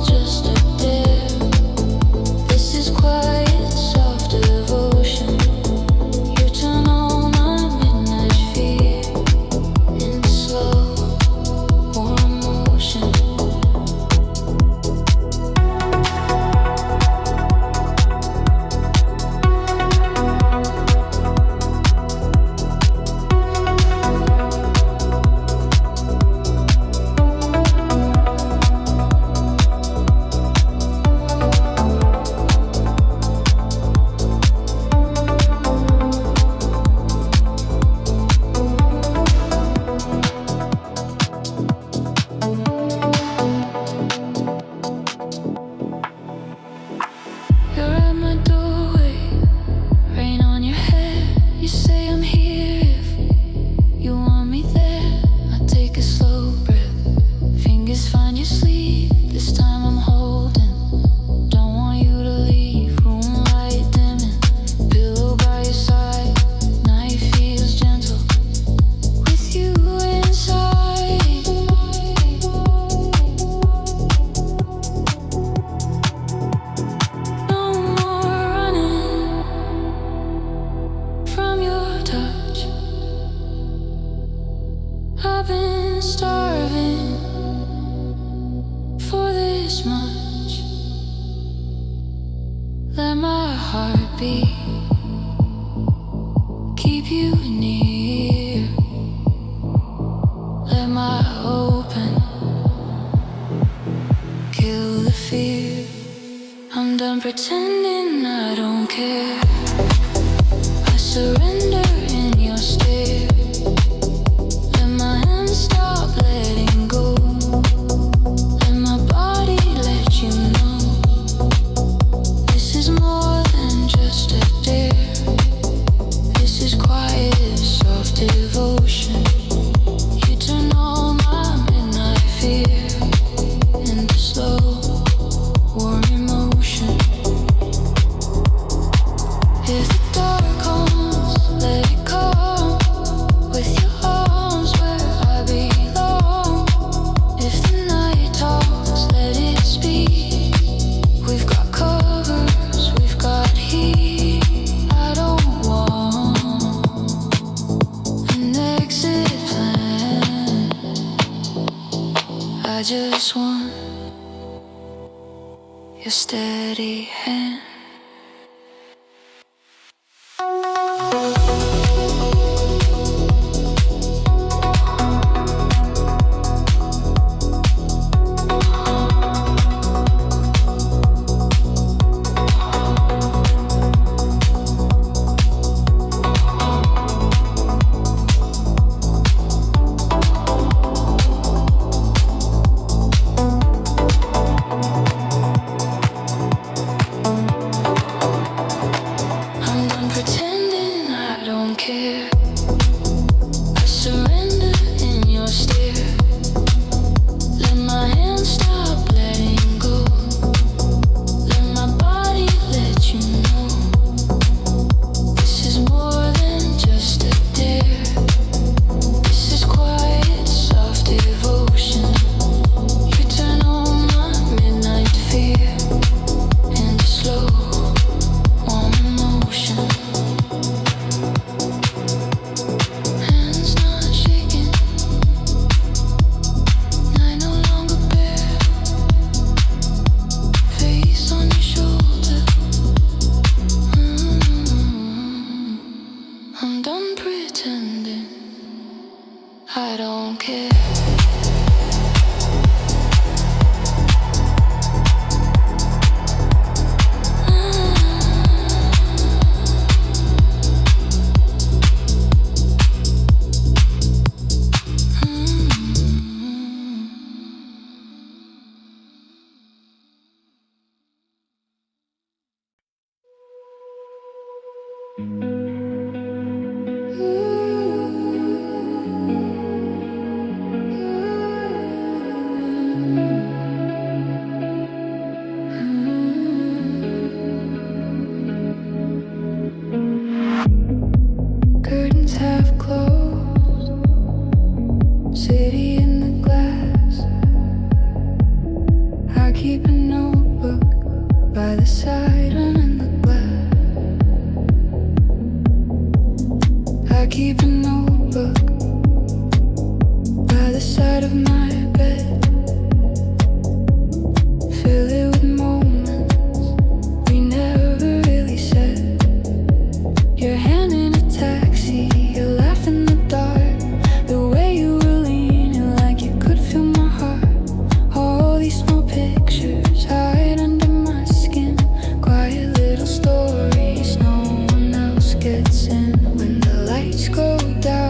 S2: Just this much. Let my heart beat, keep you near. Let my open kill the fear. I'm done pretending I don't care. I surrender in your stare. Let my hands stop letting go. Let my body let you know this is more than just a dare. This is quiet, soft devotion. You turn all my midnight fear into slow, warm emotion. If the dark comes, let it come. With your arms where I belong. If the night talks, let it speak. We've got covers, we've got heat. I don't want an exit plan. I just want your steady hand. I'm done pretending I don't care. I surrender in your stare. Let my hands stop letting go. Let my body let you know this is more than just a dare. This is quiet, soft devotion. You turn on my midnight fear into slow, warm emotion. Hands not shaking, I no longer bear. Face on your shoulder. I'm done pretending I don't care. Curtains half closed, city in the glass. I keep a notebook by the side running the glass. I keep a notebook by the side of my bed. Fill it with moments we never really said. Your hand in a taxi, you laugh in the dark. The way you were leaning like you could feel my heart. All these small pictures hide under my skin. Quiet little stories no one else gets in. When the lights go down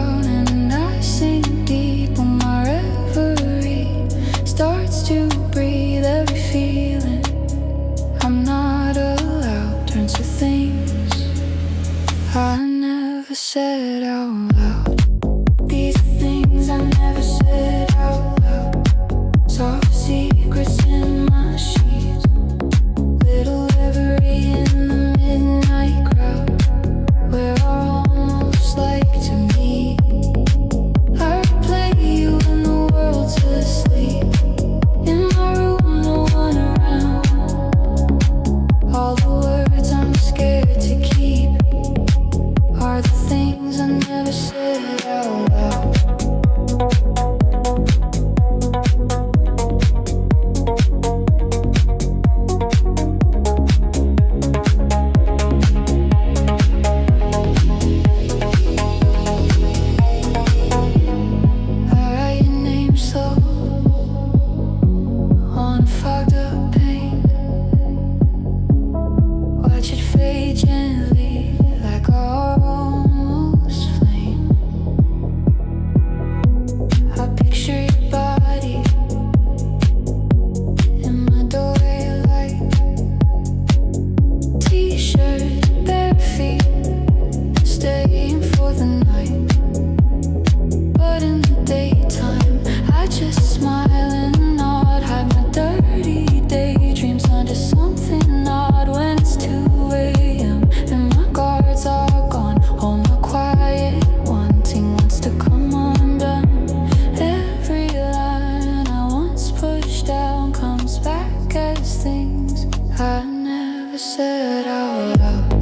S1: said out loud.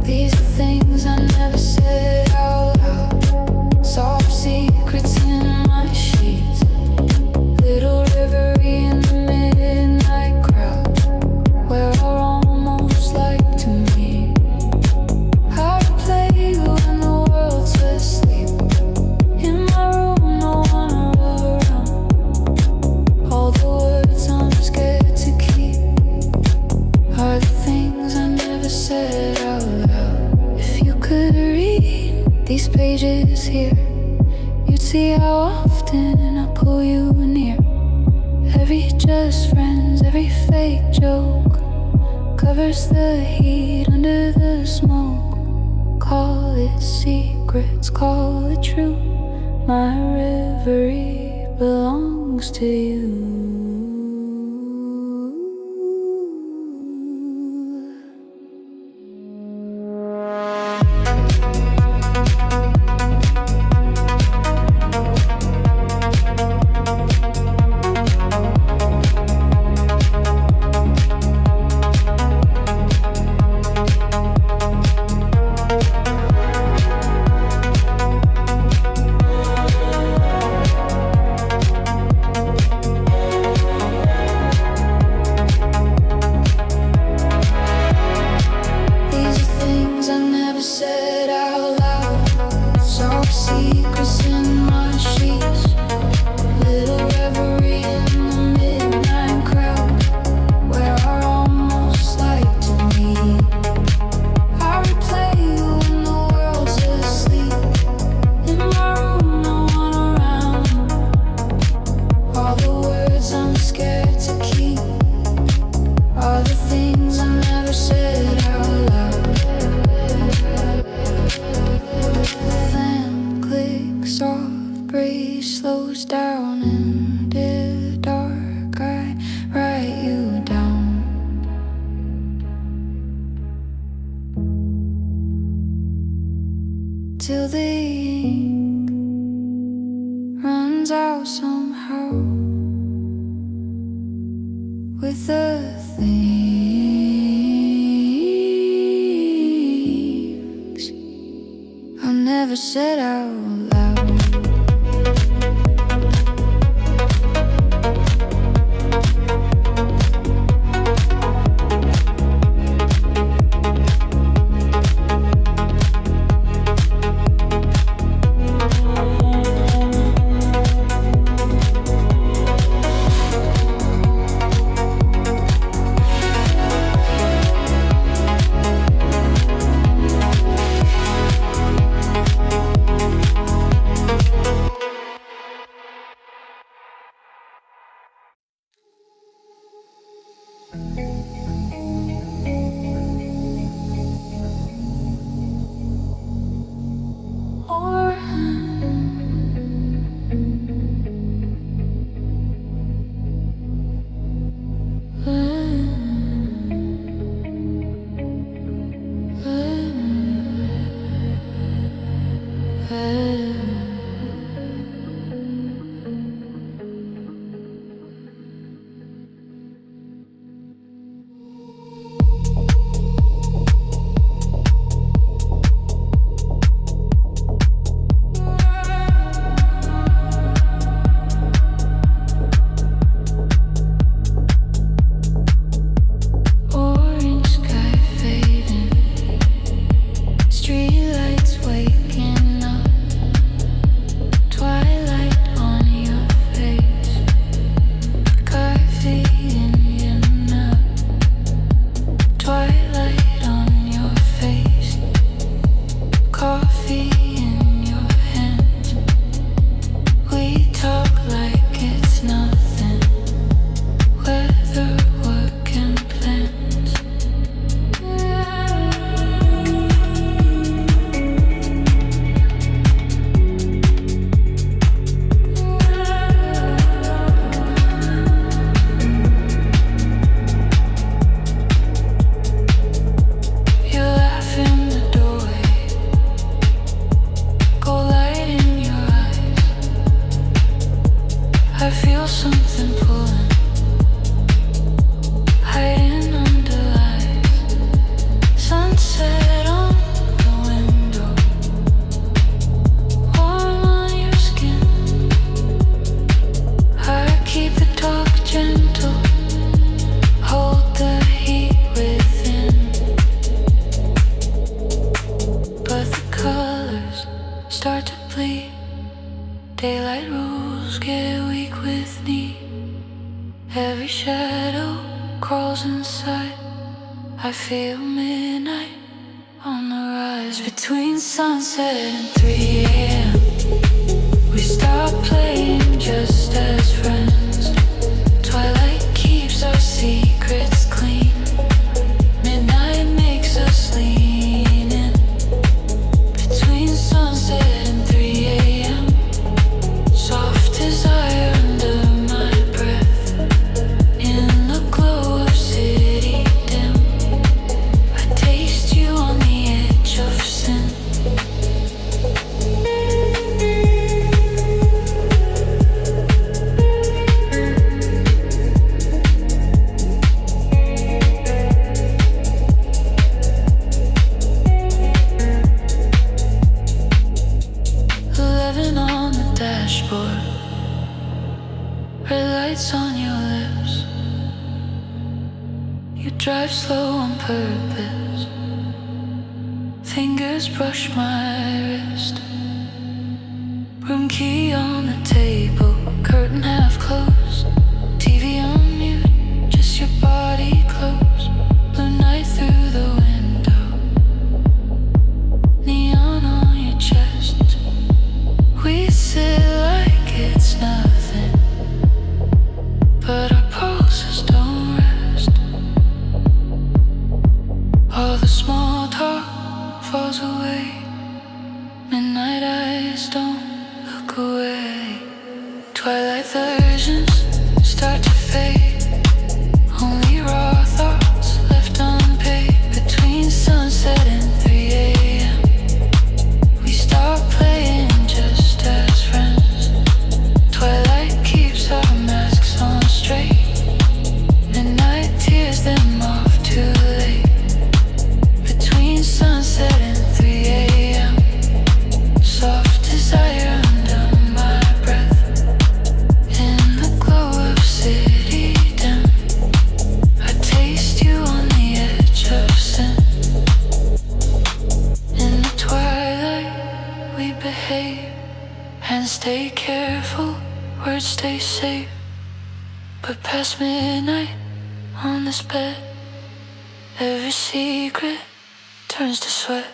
S1: These are things I never said out loud. Soft secrets in my sheets. Little reverie in the midnight crowd, where I almost like to meet. I replay when the world's asleep. In my room, no one around. All the words I'm scared to keep are the things I never said out loud. If you could read these pages here, you'd see how often I pull you near. Every just friends, every fake joke covers the heat under the smoke. Call it secrets, call it true. My reverie belongs to you. Till the ink runs out somehow with the things I never said out loud. shadow crawls inside. I feel midnight on the rise. Between sunset and 3 a.m. we stop playing just as friends. Twilight keeps our secrets clean. Midnight makes us lean in. Between sunset and 3 a.m. soft desire under my breath. In the glow of city dim, I taste you on the edge of sin. 11 on the dashboard, red lights on your lips. You drive slow on purpose. Fingers brush my wrist. Room key on the table, curtain half closed. TV on mute, just your body close. Blue night through the window, neon on your chest. We sit like it's nothing, but our pulses don't rest. All the small talk falls away. Midnight eyes don't look away. Twilight versions start to fade. Only raw thoughts left unpaid. Between sunset and 3 a.m. we stop playing just as friends. Twilight keeps our masks on straight. Midnight tears them off too late. Between sunset and 3 a.m. soft desire under my breath. In the glow of city dim, I taste you on the edge of sin. In the twilight we behave and stay careful, words stay safe. But past midnight on this bed, every secret turns to sweat.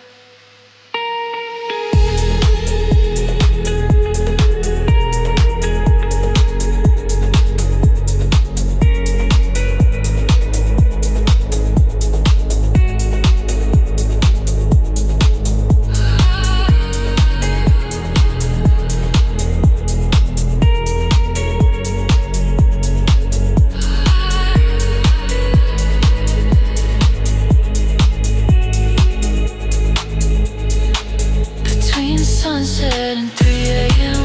S1: Between sunset and 3 a.m.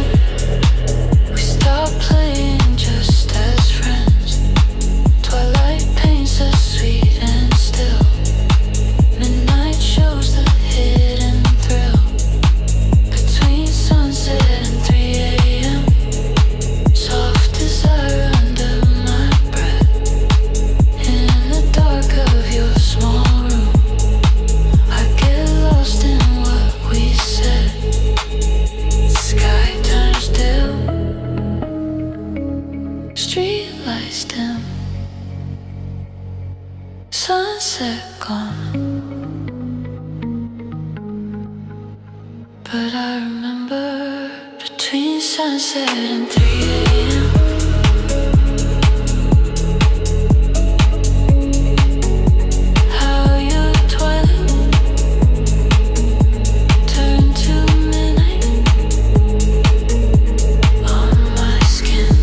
S1: we stop playing just as friends. Twilight paints us sweet and still. Midnight shows the hidden thrill. Between sunset and 3 a.m. soft desire under my breath. In the dark of your small room, I get lost in what we said. Sky turns dim, street lights dim, sunset gone. But I remember between sunset and 3 a.m. how your twilight turned to midnight on my skin.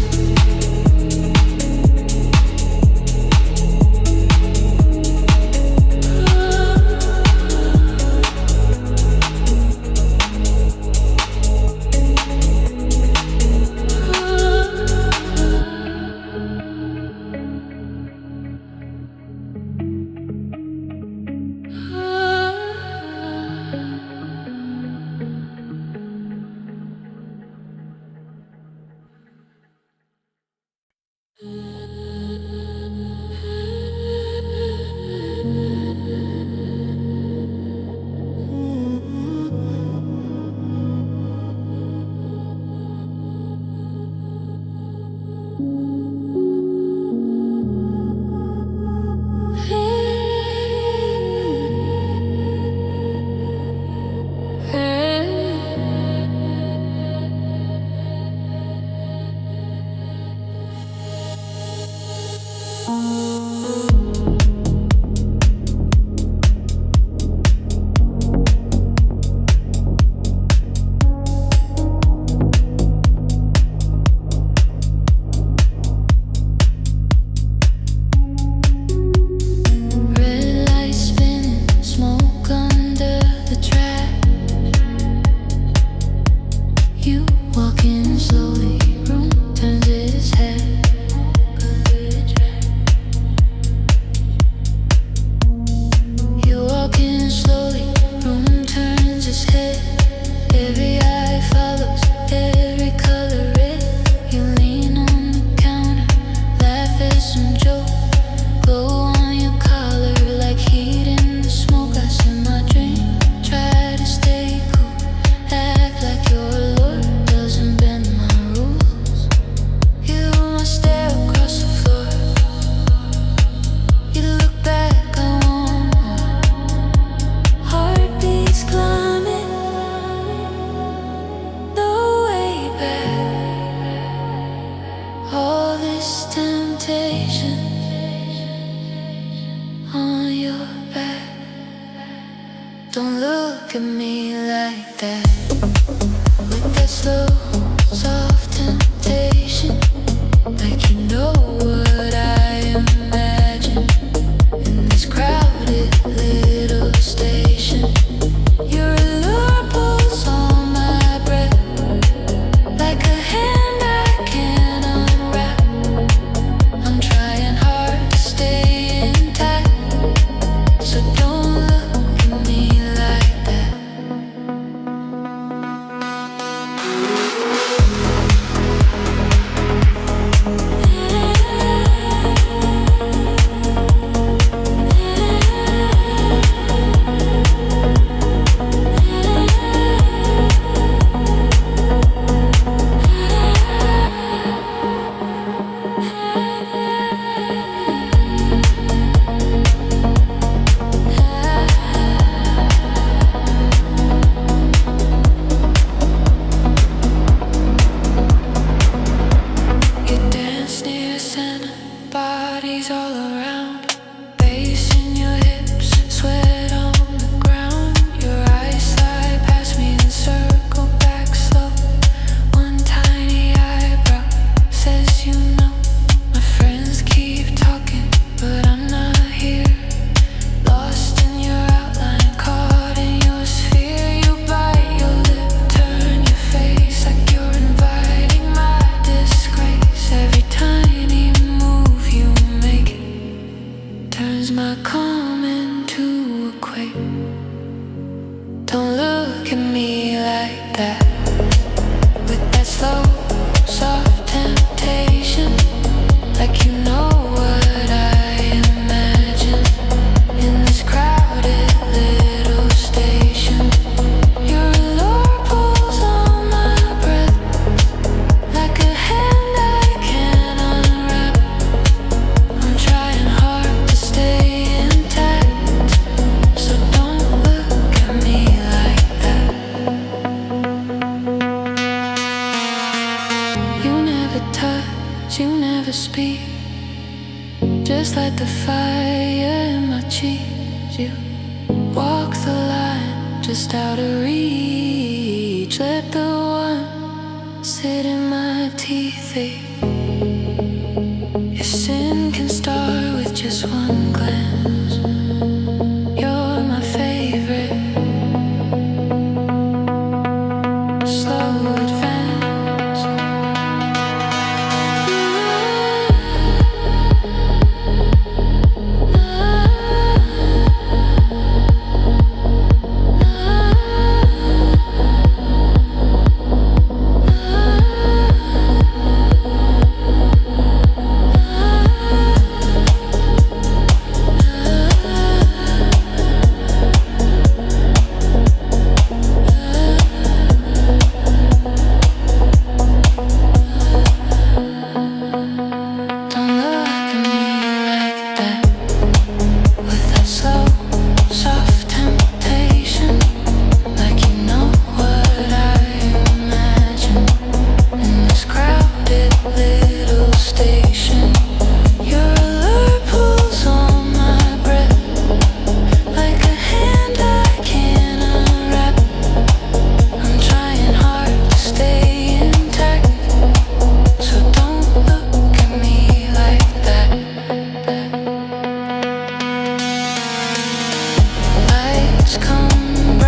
S1: your bed. Don't look at me like that. With that slow, soft temptation, like you know what I imagine. In this crowded little station, your allure pulls on my breath, like a hand I can't unwrap. I'm trying hard to stay intact, so don't look at me like that. You dance near center, bodies all around, bass in your hips, sweat on the ground. Your eyes slide past me and circle back slow. One tiny eyebrow says you know. My friends keep talking, but I'm not here. Lost in your outline, caught in your sphere. You bite your lip, turn your face like you're inviting my disgrace. Every tiny move you make turns my calm into a quake. Don't look at me like that. With that slow, soft temptation, like you know what I imagine. In this crowded little station, your allure pulls on my breath, like a hand I can't unwrap. I'm trying hard to stay intact, so don't look at me like that. You never touch, you never speak, just like the fire in my cheeks. You walk the line just out of reach. Let the one sit in my teeth. Your sin can start with just one glance. You're my favorite. Slow advance. Come